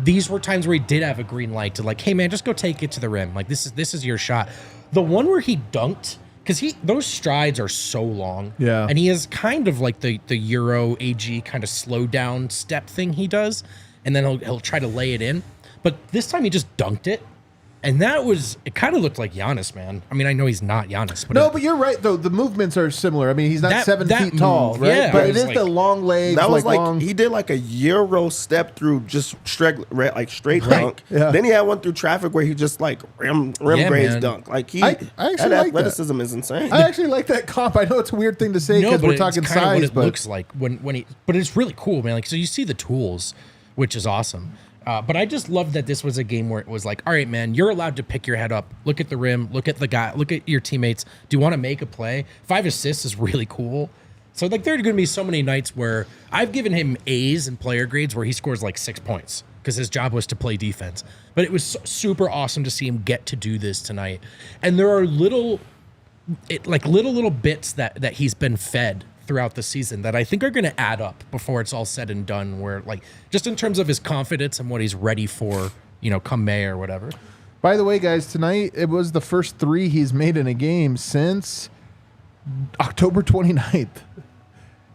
A: these were times where he did have a green light to like, hey, man, just go take it to the rim. Like, this is your shot. The one where he dunked, because those strides are so long.
B: Yeah.
A: And he has kind of like the Euro AG kind of slow down step thing he does. And then he'll try to lay it in. But this time he just dunked it. And it kind of looked like Giannis, man. I mean, I know he's not Giannis. But
B: but you're right, though. The movements are similar. I mean, he's not 7 feet tall,
A: move,
B: right?
A: yeah,
B: But
A: I
B: it
A: was
B: is
A: like,
B: the long legs.
C: That was like
B: long...
C: he did like a Euro step through just straight
A: Right.
C: dunk.
B: Yeah.
C: Then he had one through traffic where he just like rim graze dunk. Like,
B: I actually
C: that
B: like
C: athleticism is insane.
B: I actually like that comp. I know it's a weird thing to say because we're talking
A: it's kind
B: size,
A: of what it
B: but
A: looks like when he. But it's really cool, man. Like, so you see the tools, which is awesome. But I just love that this was a game where it was like, all right, man, you're allowed to pick your head up, look at the rim, look at the guy, look at your teammates. Do you want to make a play? 5 assists is really cool. So, like, there are going to be so many nights where I've given him A's in player grades where he scores like 6 points because his job was to play defense. But it was super awesome to see him get to do this tonight. And there are little bits that he's been fed throughout the season that I think are going to add up before it's all said and done, where, like, just in terms of his confidence and what he's ready for, come May or whatever.
B: by the way, guys, tonight it was the first 3 he's made in a game since October 29th.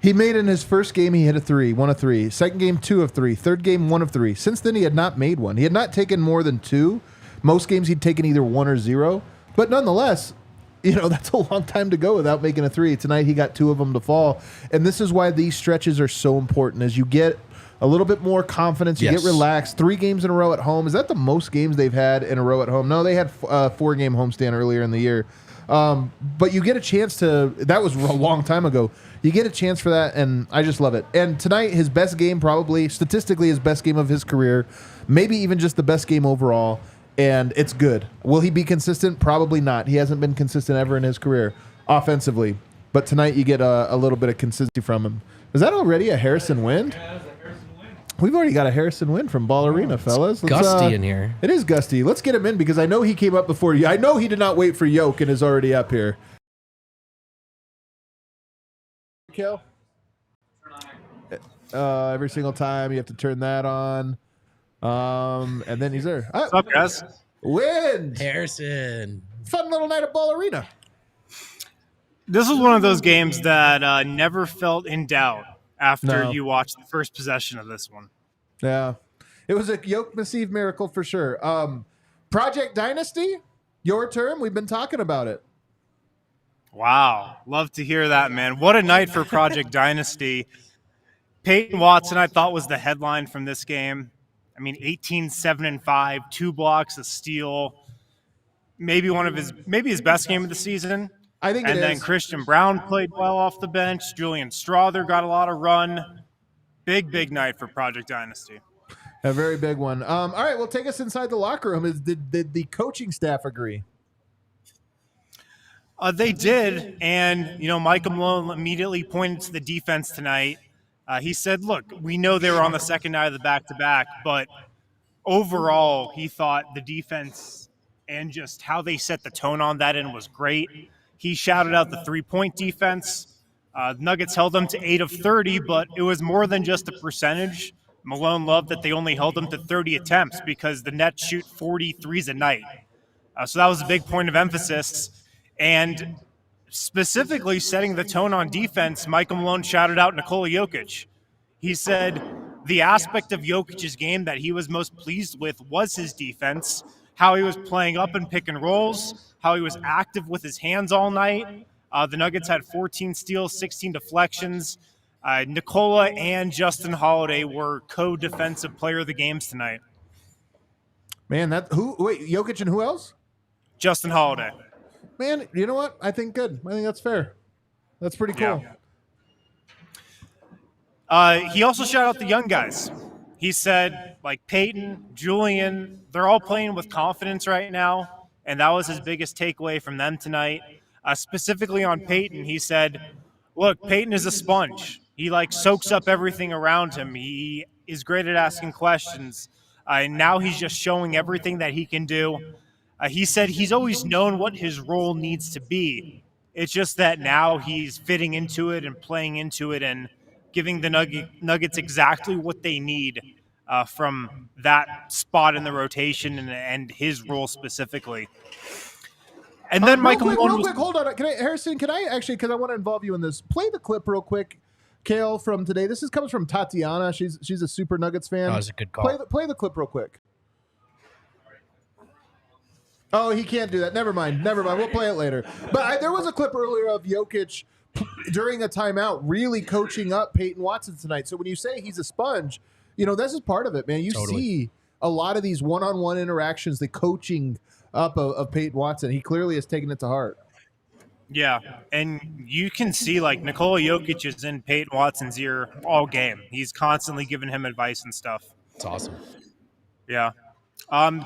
B: He made in his first game, he hit a 3, 1 of 3. Second game, 2 of 3. Third game, 1 of 3. Since then, he had not made one. He had not taken more than 2. Most games he'd taken either 1 or 0. But nonetheless, that's a long time to go without making a 3. Tonight, he got 2 of them to fall. And this is why these stretches are so important. As you get a little bit more confidence, you get relaxed. 3 games in a row at home. Is that the most games they've had in a row at home? No, they had 4-game homestand earlier in the year. But you get a chance to, that was a long time ago. You get a chance for that, and I just love it. And tonight, his best game, probably statistically his best game of his career, maybe even just the best game overall, and it's good. Will he be consistent? Probably not. He hasn't been consistent ever in his career offensively. But tonight, you get a little bit of consistency from him. Is that already a Harrison win?
D: Yeah, that's a Harrison win.
B: We've already got a Harrison win from Ball Arena, fellas.
A: It's gusty in here.
B: It is gusty. Let's get him in because I know he came up before you. I know he did not wait for Yoke and is already up here. Kill. Every single time you have to turn that on. And then he's there.
D: What's up, guys?
B: Wins.
A: Harrison.
B: Fun little night at Ball Arena.
D: This was one of those games that never felt in doubt after you watched the first possession of this one.
B: Yeah. It was a Jokmas Eve miracle for sure. Project Dynasty, your term. We've been talking about it.
D: Wow. Love to hear that, man. What a night for Project Dynasty. Peyton Watson, I thought, was the headline from this game. I mean, 18, 7, and 5, 2 blocks, a steal. Maybe his best game of the season.
B: I think
D: and
B: it
D: then
B: is.
D: Christian Braun played well off the bench. Julian Strawther got a lot of run. Big night for Project Dynasty.
B: A very big one. All right, well, take us inside the locker room. Did the coaching staff agree?
D: They did, and Michael Malone immediately pointed to the defense tonight. He said, "Look, we know they were on the second night of the back-to-back, but overall, he thought the defense and just how they set the tone on that end was great." He shouted out the three-point defense. Nuggets held them to 8 of 30, but it was more than just a percentage. Malone loved that they only held them to 30 attempts because the Nets shoot 43s a night. So that was a big point of emphasis. And specifically setting the tone on defense, Michael Malone shouted out Nikola Jokic. He said the aspect of Jokic's game that he was most pleased with was his defense, how he was playing up and pick and rolls, how he was active with his hands all night. The Nuggets had 14 steals, 16 deflections. Nikola and Justin Holiday were co-defensive player of the games tonight.
B: Man, Jokic and who else?
D: Justin Holiday.
B: Man, you know what? I think good. I think that's fair. That's pretty cool.
D: Yeah. He also shouted out the young guys. He said, like Peyton, Julian, they're all playing with confidence right now, and that was his biggest takeaway from them tonight. Specifically on Peyton, he said, look, Peyton is a sponge. He soaks up everything around him. He is great at asking questions. And now he's just showing everything that he can do. He said he's always known what his role needs to be. It's just that now he's fitting into it and playing into it and giving the Nuggets exactly what they need from that spot in the rotation and his role specifically. And then Michael Malone
B: real quick, hold on. Harrison, can I actually, because I want to involve you in this, play the clip real quick, Kale, from today. This comes from Tatiana. She's a super Nuggets fan.
A: That was a good call.
B: Play the clip real quick. Oh, he can't do that. Never mind. We'll play it later. But there was a clip earlier of Jokic during a timeout really coaching up Peyton Watson tonight. So when you say he's a sponge, this is part of it, man. You see a lot of these one-on-one interactions, the coaching up of Peyton Watson. He clearly has taken it to heart.
D: Yeah, and you can see Nikola Jokic is in Peyton Watson's ear all game. He's constantly giving him advice and stuff.
A: It's awesome.
D: Yeah.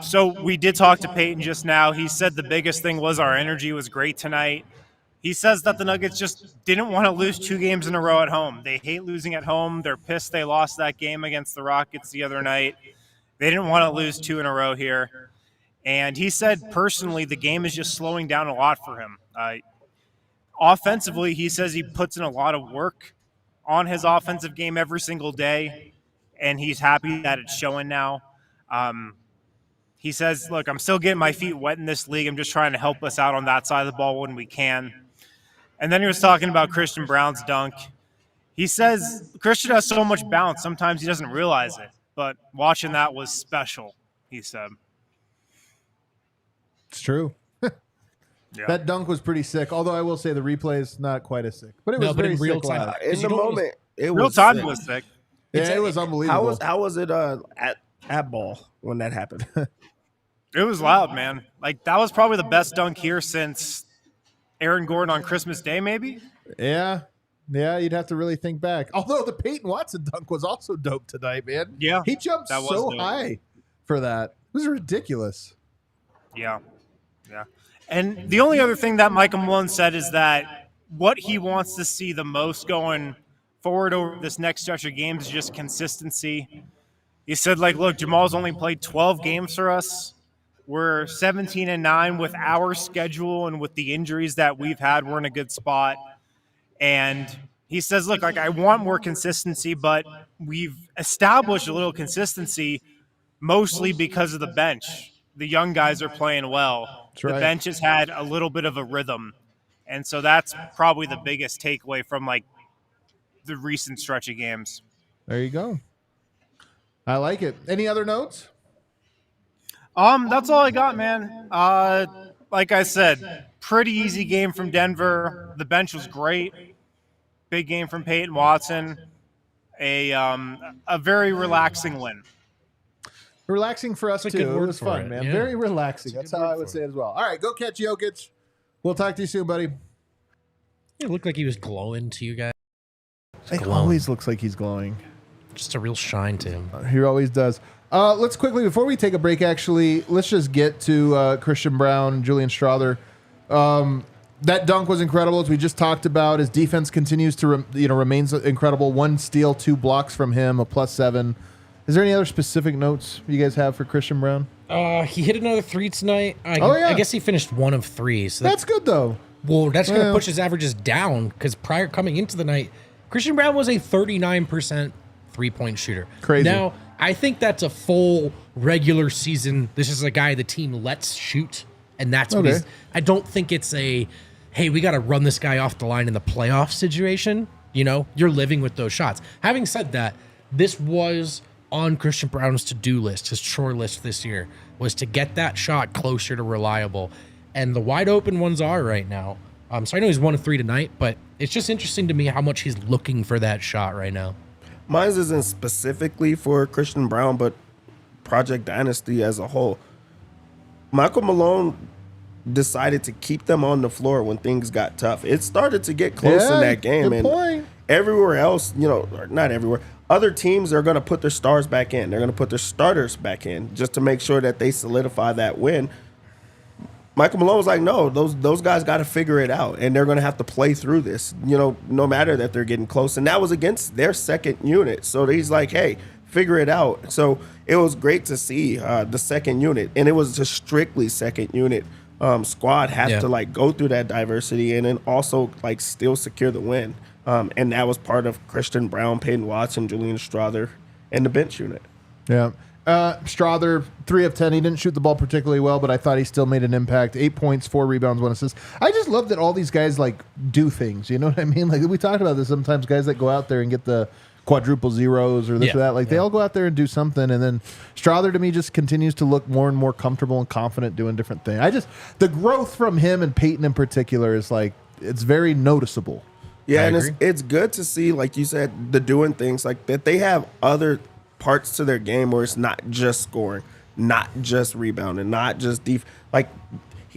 D: So we did talk to Peyton just now. He said the biggest thing was our energy was great tonight. He says that the Nuggets just didn't want to lose 2 games in a row at home. They hate losing at home. They're pissed they lost that game against the Rockets the other night. They didn't want to lose 2 in a row here. And he said personally the game is just slowing down a lot for him. Offensively, he says he puts in a lot of work on his offensive game every single day, and he's happy that it's showing now. He says, look, I'm still getting my feet wet in this league. I'm just trying to help us out on that side of the ball when we can. And then he was talking about Christian Braun's dunk. He says Christian has so much bounce, sometimes he doesn't realize it. But watching that was special, he said.
B: It's true.
D: Yeah.
B: That dunk was pretty sick, although I will say the replay is not quite as sick. But it was very
A: in real
B: sick
A: time.
B: live.
C: In the moment, it
D: Real
C: was
D: time
C: sick.
D: was sick.
B: Yeah, it was unbelievable.
C: How was it at ball when that happened?
D: It was loud, man. That was probably the best dunk here since Aaron Gordon on Christmas Day, maybe?
B: Yeah, you'd have to really think back. Although the Peyton Watson dunk was also dope tonight, man.
D: Yeah,
B: he jumped
D: that was
B: so
D: dope.
B: high for that. It was ridiculous.
D: Yeah. And the only other thing that Michael Malone said is that what he wants to see the most going forward over this next stretch of games is just consistency. He said, look, Jamal's only played 12 games for us. We're 17-9 with our schedule and with the injuries that we've had. We're in a good spot. And he says, look, I want more consistency, but we've established a little consistency mostly because of the bench. The young guys are playing well.
B: That's right.
D: The bench has had a little bit of a rhythm. And so that's probably the biggest takeaway from the recent stretch of games.
B: There you go. I like it. Any other notes?
D: That's all I got, man. Like I said, pretty easy game from Denver. The bench was great. Big game from Peyton Watson. A very relaxing win.
B: Relaxing for us,
A: That's a
B: too.
A: good
B: It
A: word
B: was
A: for
B: fun,
A: it,
B: man.
A: yeah.
B: Very relaxing. That's how I would say it as well. All right, go catch Jokic. We'll talk to you soon, buddy.
A: It looked like he was glowing to you guys.
B: It always looks like he's glowing.
A: just a real shine to him.
B: He always does. Let's quickly, before we take a break, actually, let's just get to Christian Braun, Julian Strawther. That dunk was incredible, as we just talked about. His defense continues to remains incredible. 1 steal, 2 blocks from him, a +7. Is there any other specific notes you guys have for Christian Braun?
A: He hit another 3 tonight.
B: Yeah.
A: I guess he finished 1 of 3. So
B: that's good, though.
A: Well, that's going to push his averages down, because coming into the night, Christian Braun was a 39% three-point shooter.
B: Crazy.
A: Now, I think that's a full regular season. This is a guy the team lets shoot, and that's what he's. I don't think it's a, hey, we got to run this guy off the line in the playoff situation. You're living with those shots. Having said that, this was on Christian Braun's to-do list, his chore list this year, was to get that shot closer to reliable. And the wide open ones are right now. So I know he's 1 of 3 tonight, but it's just interesting to me how much he's looking for that shot right now.
C: Mine isn't specifically for Christian Braun, but Project Dynasty as a whole. Michael Malone decided to keep them on the floor when things got tough. It started to get close in that game.
B: Good point.
C: Everywhere else, or not everywhere, other teams are going to put their stars back in. They're going to put their starters back in just to make sure that they solidify that win. Michael Malone was like, no, those guys got to figure it out, and they're going to have to play through this, no matter that they're getting close. And that was against their second unit. So he's like, hey, figure it out. So it was great to see the second unit, and it was a strictly second unit squad have to go through that diversity and then also still secure the win. And that was part of Christian Braun, Peyton Watson, Julian Strawther, and the bench unit.
B: Yeah. Strawther, 3 of 10. He didn't shoot the ball particularly well, but I thought he still made an impact. 8 points, 4 rebounds, 1 assist. I just love that all these guys do things. You know what I mean? We talked about this sometimes. Guys that go out there and get the quadruple zeros or this or that. They all go out there and do something. And then Strawther to me just continues to look more and more comfortable and confident doing different things. The growth from him and Peyton in particular is it's very noticeable.
C: Yeah, and it's good to see, like you said, the doing things that they have other parts to their game where it's not just scoring, not just rebounding, not just he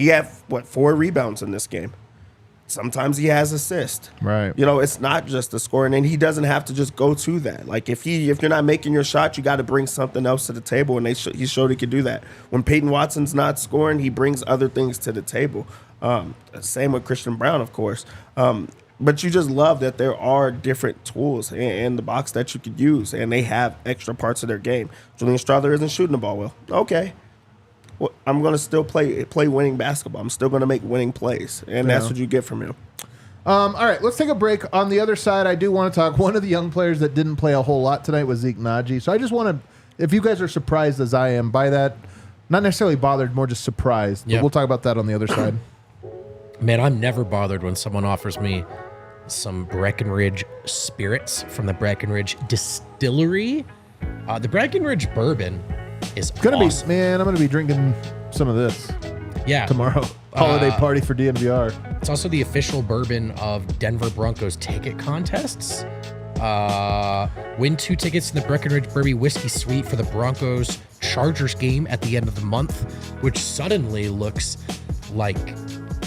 C: had 4 rebounds in this game. Sometimes he has assists.
B: Right.
C: It's not just the scoring, and he doesn't have to just go to that. If you're not making your shot, you got to bring something else to the table, and he showed he could do that. When Peyton Watson's not scoring, he brings other things to the table. Same with Christian Braun, of course. But you just love that there are different tools in the box that you could use, and they have extra parts of their game. Julian Strawther isn't shooting the ball well. Okay. Well, I'm going to still play winning basketball. I'm still going to make winning plays, and that's what you get from him.
B: All right, let's take a break. On the other side, I do want to talk. One of the young players that didn't play a whole lot tonight was Zeke Naji. So I just want to, if you guys are surprised as I am by that, not necessarily bothered, more just surprised. But we'll talk about that on the other side.
A: Man, I'm never bothered when someone offers me some Breckenridge spirits from the Breckenridge Distillery. The Breckenridge bourbon is awesome.
B: I'm gonna be drinking some of this. Tomorrow. Holiday party for DNVR.
A: It's also the official bourbon of Denver Broncos ticket contests. Win 2 tickets to the Breckenridge Bourbon Whiskey Suite for the Broncos Chargers game at the end of the month, which suddenly looks like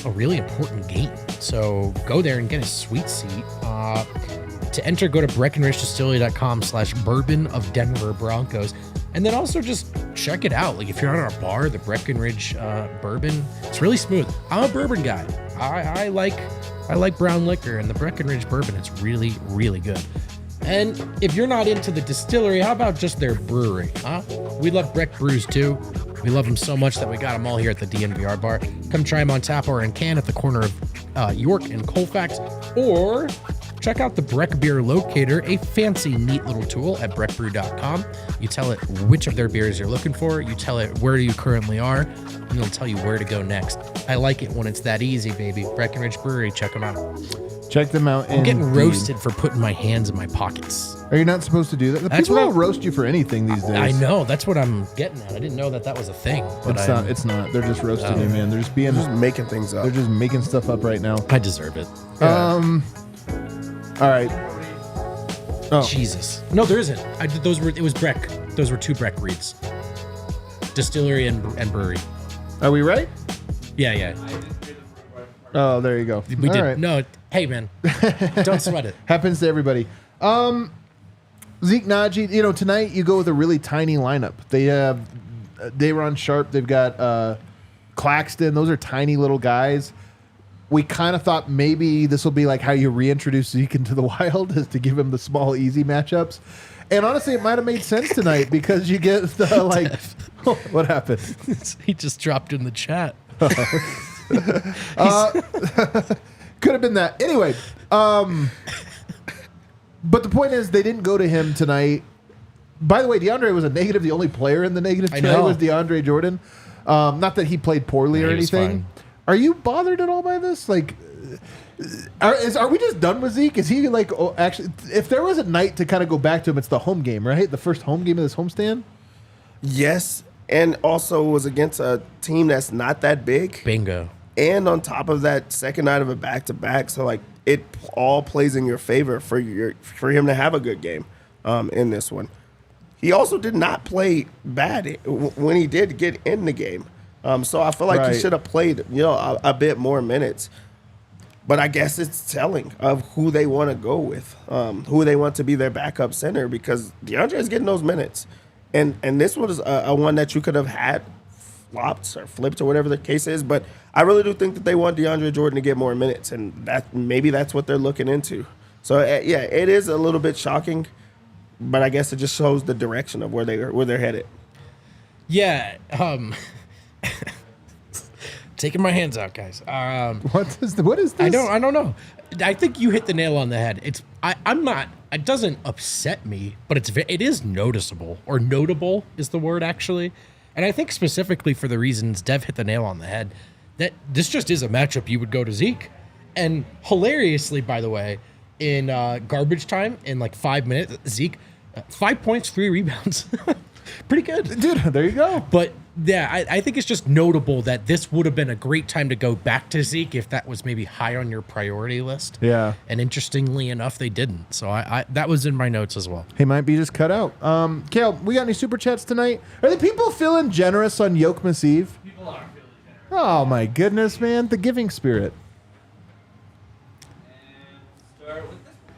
A: a really important game. So go there and get a sweet seat. To enter, go to BreckenridgeDistillery.com/bourbon of Denver Broncos. And then also just check it out. If you're at a bar, the Breckenridge bourbon, it's really smooth. I'm a bourbon guy. I like brown liquor, and the Breckenridge bourbon is really, really good. And if you're not into the distillery, how about just their brewery, huh? We love Breck brews too. We love them so much that we got them all here at the DNVR Bar. Come try them on tap or in can at the corner of York and Colfax, or check out the Breck Beer Locator, a fancy, neat little tool at breckbrew.com. You tell it which of their beers you're looking for. You tell it where you currently are, and it'll tell you where to go next. I like it when it's that easy, baby. Breckenridge Brewery, check them out.
B: Check them out.
A: I'm getting roasted for putting my hands in my pockets.
B: Are you not supposed to do that? People don't roast you for anything these days.
A: I know. That's what I'm getting at. I didn't know that was a thing. But
B: it's not. They're just roasting you, man. They're just
C: making things up.
B: They're just making stuff up right now.
A: I deserve it.
B: All right.
A: Oh. Jesus. No, there isn't. It was Breck. Those were 2 Breck reads. Distillery and brewery.
B: Are we right?
A: Yeah.
B: Oh, there you go.
A: We did. Right. No, hey, man. Don't sweat it.
B: Happens to everybody. Zeke, Najee, tonight you go with a really tiny lineup. They have Day'Ron Sharp. They've got Claxton. Those are tiny little guys. We kind of thought maybe this will be like how you reintroduce Zeke into the Wild, is to give him the small, easy matchups. And honestly, it might have made sense tonight because you get the, like... what happened?
A: He just dropped in the chat.
B: Could have been that. Anyway, but the point is they didn't go to him tonight. By the way, DeAndre was a negative. The only player in the negative tonight was DeAndre Jordan. Not that he played poorly or anything. Are you bothered at all by this? Like, are we just done with Zeke? Is he like, actually, if there was a night to kind of go back to him, it's the home game, right? The first home game of this homestand?
C: Yes. And also was against a team that's not that big.
A: Bingo.
C: And on top of that, second night of a back-to-back. So, like, it all plays in your favor for him to have a good game in this one. He also did not play bad when he did get in the game. So I feel like he should have played, a bit more minutes. But I guess it's telling of who they want to go with, who they want to be their backup center, because DeAndre is getting those minutes. And this was a one that you could have had flopped or flipped or whatever the case is. But I really do think that they want DeAndre Jordan to get more minutes, and maybe that's what they're looking into. So, yeah, it is a little bit shocking, but I guess it just shows the direction of where they're headed.
A: Yeah. Taking my hands out, guys.
B: What is this?
A: I don't know. I think you hit the nail on the head. I'm not. It doesn't upset me, but it is noticeable, or notable is the word actually. And I think specifically for the reasons Dev hit the nail on the head, that this just is a matchup you would go to Zeke. And hilariously, by the way, in garbage time, in like 5 minutes, Zeke, 5 points, 3 rebounds. Pretty good.
B: Dude, there you go.
A: But yeah, I think it's just notable that this would have been a great time to go back to Zeke if that was maybe high on your priority list.
B: Yeah.
A: And interestingly enough, they didn't. So I that was in my notes as well.
B: He might be just cut out. Kale, we got any super chats tonight? Are the people feeling generous on Jokmas Eve?
E: People are feeling generous.
B: Oh my goodness, man. The giving spirit.
E: And start with this one.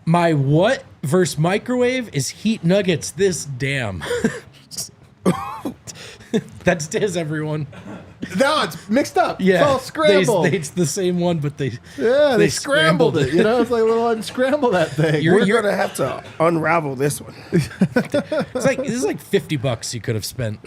A: My what versus microwave is Heat Nuggets this damn. That's Diz, everyone.
B: No, it's mixed up.
A: Yeah.
B: It's all scrambled.
A: It's the same one, but they
B: scrambled it. It's like a little unscramble that thing.
C: We're going to have to unravel this one.
A: This is like $50 you could have spent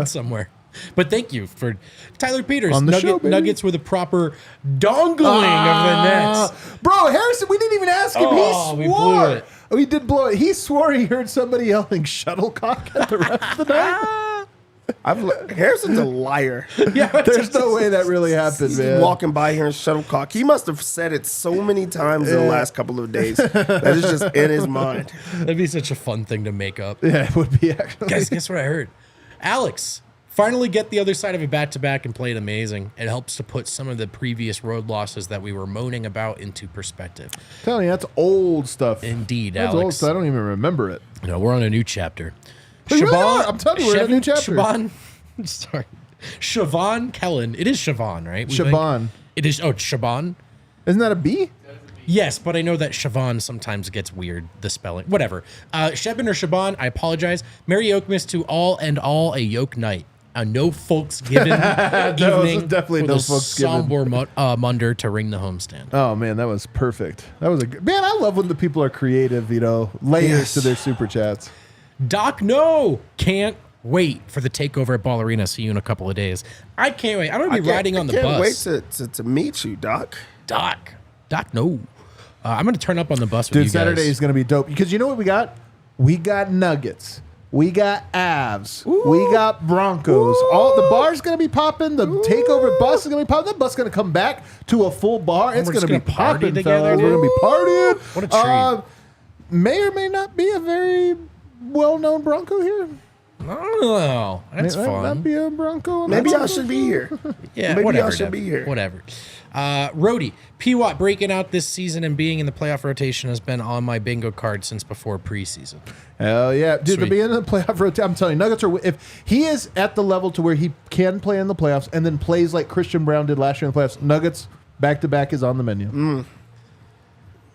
A: somewhere. But thank you for Tyler Peters.
B: On the show, baby.
A: Nuggets with a proper dongling of the Nets.
B: Bro, Harrison, we didn't even ask him.
A: Oh,
B: He
A: we
B: swore.
A: blew it.
B: We did blow it. He swore he heard somebody yelling shuttlecock at the rest of the night.
C: Harrison's a liar.
A: Yeah,
B: There's no way that really happened,
C: He's
B: man.
C: walking by here in shuttlecock. He must have said it so many times in the last couple of days that it's just in his mind.
A: That'd be such a fun thing to make up.
B: Yeah, it would be actually.
A: Guys, guess what I heard? Alex finally get the other side of a back-to-back and played amazing. It helps to put some of the previous road losses that we were moaning about into perspective.
B: Telling you, that's old stuff.
A: Indeed,
B: That's old
A: Alex.
B: stuff. I don't even remember it.
A: No, we're on a new chapter.
B: We really are. I'm telling you, we're in a new chapter.
A: Siobhan Kellen. It is Siobhan, right? We think?
B: Siobhan.
A: It is. Oh, it's Siobhan.
B: Isn't that a B?
A: Yes, but I know that Siobhan sometimes gets weird, the spelling. Whatever. Shebin or Siobhan, I apologize. Merry Jokmas to all a yoke night. A no folks given evening.
B: Definitely
A: with
B: no
A: a
B: folks given.
A: somber munder to ring the homestand.
B: Oh man, that was perfect. That was man. I love when the people are creative. Layers to their super chats.
A: Doc, no, can't wait for the takeover at Ball Arena. See you in a couple of days. I can't wait. I'm gonna be riding on the bus.
C: I can't wait to meet you, Doc.
A: Doc, no. I'm gonna turn up on the bus with
B: Dude,
A: you guys.
B: Saturday is gonna be dope because you know what we got? We got Nuggets. We got Avs. We got Broncos. All the bar's gonna be popping. The takeover bus is gonna be popping. That bus is gonna come back to a full bar. It's
A: we're
B: gonna
A: just
B: be
A: gonna party
B: popping
A: together,
B: together. We're gonna be partying.
A: What a treat.
B: May or may not be a very well-known Bronco here.
A: Oh, that's
B: May
A: fun.
B: not be a Bronco.
C: Maybe I should be here.
A: Yeah,
C: Maybe
A: whatever.
C: y'all should be here.
A: Whatever. Rhodey, PWat breaking out this season and being in the playoff rotation has been on my bingo card since before preseason.
B: Hell yeah. Dude,
A: Sweet.
B: to be in the playoff rotation, I'm telling you, Nuggets are, if he is at the level to where he can play in the playoffs and then plays like Christian Braun did last year in the playoffs, Nuggets back-to-back is on the menu.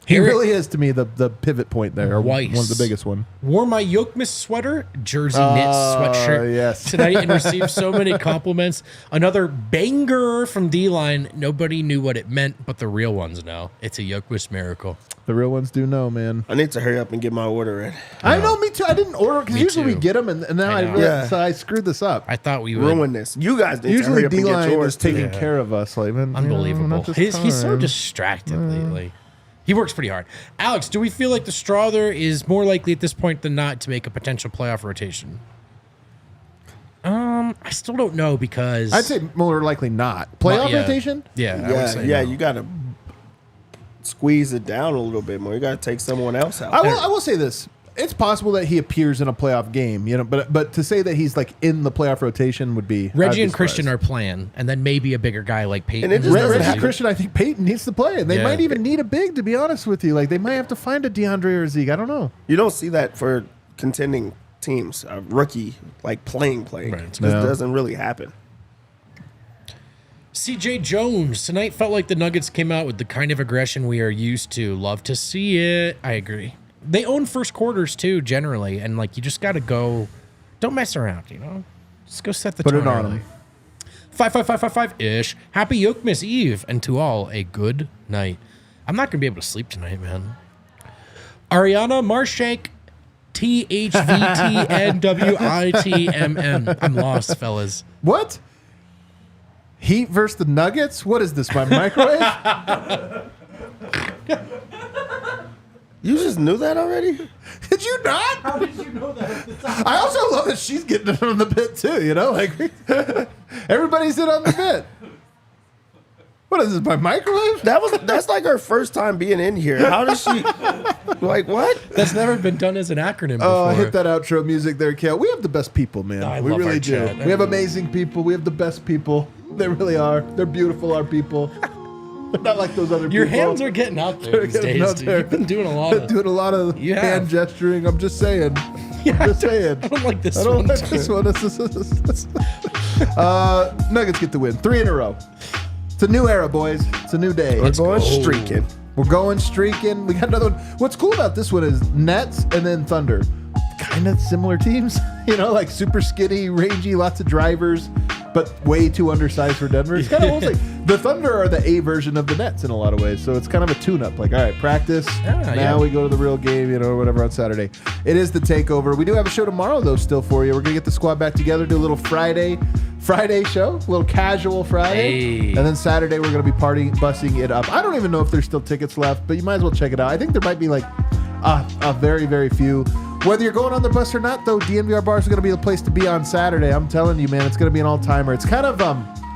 B: He
A: Eric
B: really is to me the pivot point there.
A: Weiss.
B: One of the biggest one.
A: wore my Jokmas sweater, jersey knit sweatshirt
B: yes.
A: tonight and received so many compliments. Another banger from D-Line. Nobody knew what it meant, but the real ones know. It's a Jokmas miracle.
B: The real ones do know, man.
C: I need to hurry up and get my order in.
B: I know, me too. I didn't order because
A: Me
B: usually we
A: too.
B: get them, and now
A: I
B: I
A: know.
B: realized
C: Yeah.
B: so I screwed this up.
A: I thought we would.
C: Ruin this. You guys need to hurry
B: Usually
C: up and get
B: D-Line
C: yours
B: is taking
C: too.
B: care of us. Like, man,
A: Unbelievable.
B: not this
A: He's so
B: time.
A: distracted lately. He works pretty hard. Alex, do we feel like the Strawther is more likely at this point than not to make a potential playoff rotation? I still don't know because
B: I'd say more likely not. Playoff
A: yeah.
B: rotation?
A: Yeah, I would
C: Yeah,
A: say
C: yeah,
A: no.
C: you got to squeeze it down a little bit more. You got to take someone else out.
B: I will say this. It's possible that he appears in a playoff game, but to say that he's like in the playoff rotation would be
A: Reggie and Christian are playing, and then maybe a bigger guy like Peyton.
C: And it just doesn't
B: Reggie
C: happen.
B: Christian. I think Peyton needs to play, and they
A: Yeah.
B: might even need a big. To be honest with you, like they might have to find a DeAndre or Zeke. I don't know.
C: You don't see that for contending teams. A rookie like playing.
A: Right.
C: It just
B: No.
C: doesn't really happen.
A: CJ Jones tonight felt like the Nuggets came out with the kind of aggression we are used to. Love to see it. I agree. They own first quarters too, generally, and like you just got to go. Don't mess around, Just go set the
B: Put it
A: tone
B: on
A: early.
B: him.
A: 5 ish. Happy Jokmas Eve, and to all a good night. I'm not gonna be able to sleep tonight, man. Ariana Marshank, THVTNWITMM. I'm lost, fellas.
B: What? Heat versus the Nuggets? What is this? My microwave?
C: You just knew that already?
B: Did you not?
E: How did you know that at the time?
B: I also love that she's getting it on the bit too. Like everybody's in on the bit. What is this? My microwave?
C: That's like her first time being in here. How does she like what?
A: That's never been done as an acronym before.
B: Oh, hit that outro music there, Kale. We have the best people, man.
A: I
B: we
A: love
B: really
A: our
B: do.
A: chat.
B: We have amazing people. We have the best people. They really are. They're beautiful, our people. They're not like those other
A: Your
B: people.
A: hands are getting out there these
B: Getting
A: days,
B: out
A: dude.
B: there.
A: You've been doing a lot of.
B: doing a lot of
A: You have.
B: hand gesturing. I'm just saying.
A: Yeah,
B: Just saying.
A: I don't like this
B: I don't
A: one.
B: like this one. Nuggets get the win. 3 in a row. It's a new era, boys. It's a new day.
C: We're going streaking.
B: We're going streaking. We got another one. What's cool about this one is Nets and then Thunder. Kind of similar teams, like super skinny, rangy, lots of drivers, but way too undersized for Denver. It's kind of almost like the Thunder are the A version of the Nets in a lot of ways. So it's kind of a tune-up. Like, all right, practice. Now we go to the real game, or whatever on Saturday. It is the takeover. We do have a show tomorrow, though, still for you. We're going to get the squad back together, do a little Friday show, a little casual Friday.
A: Hey.
B: And then Saturday, we're going to be bussing it up. I don't even know if there's still tickets left, but you might as well check it out. I think there might be like a very, very few. Whether you're going on the bus or not, though, DNVR Bar is going to be the place to be on Saturday. I'm telling you, man, it's going to be an all-timer. It's kind of,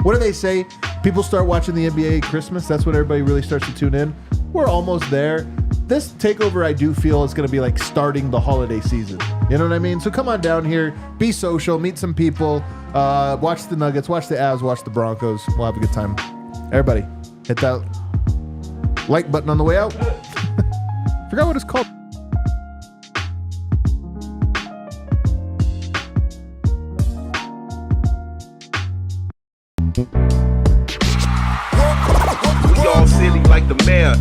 B: what do they say? People start watching the NBA at Christmas. That's when everybody really starts to tune in. We're almost there. This takeover, I do feel, is going to be like starting the holiday season. You know what I mean? So come on down here, be social, meet some people, watch the Nuggets, watch the Avs, watch the Broncos. We'll have a good time. Everybody, hit that like button on the way out. Forgot what it's called.
F: We all silly like the mayor.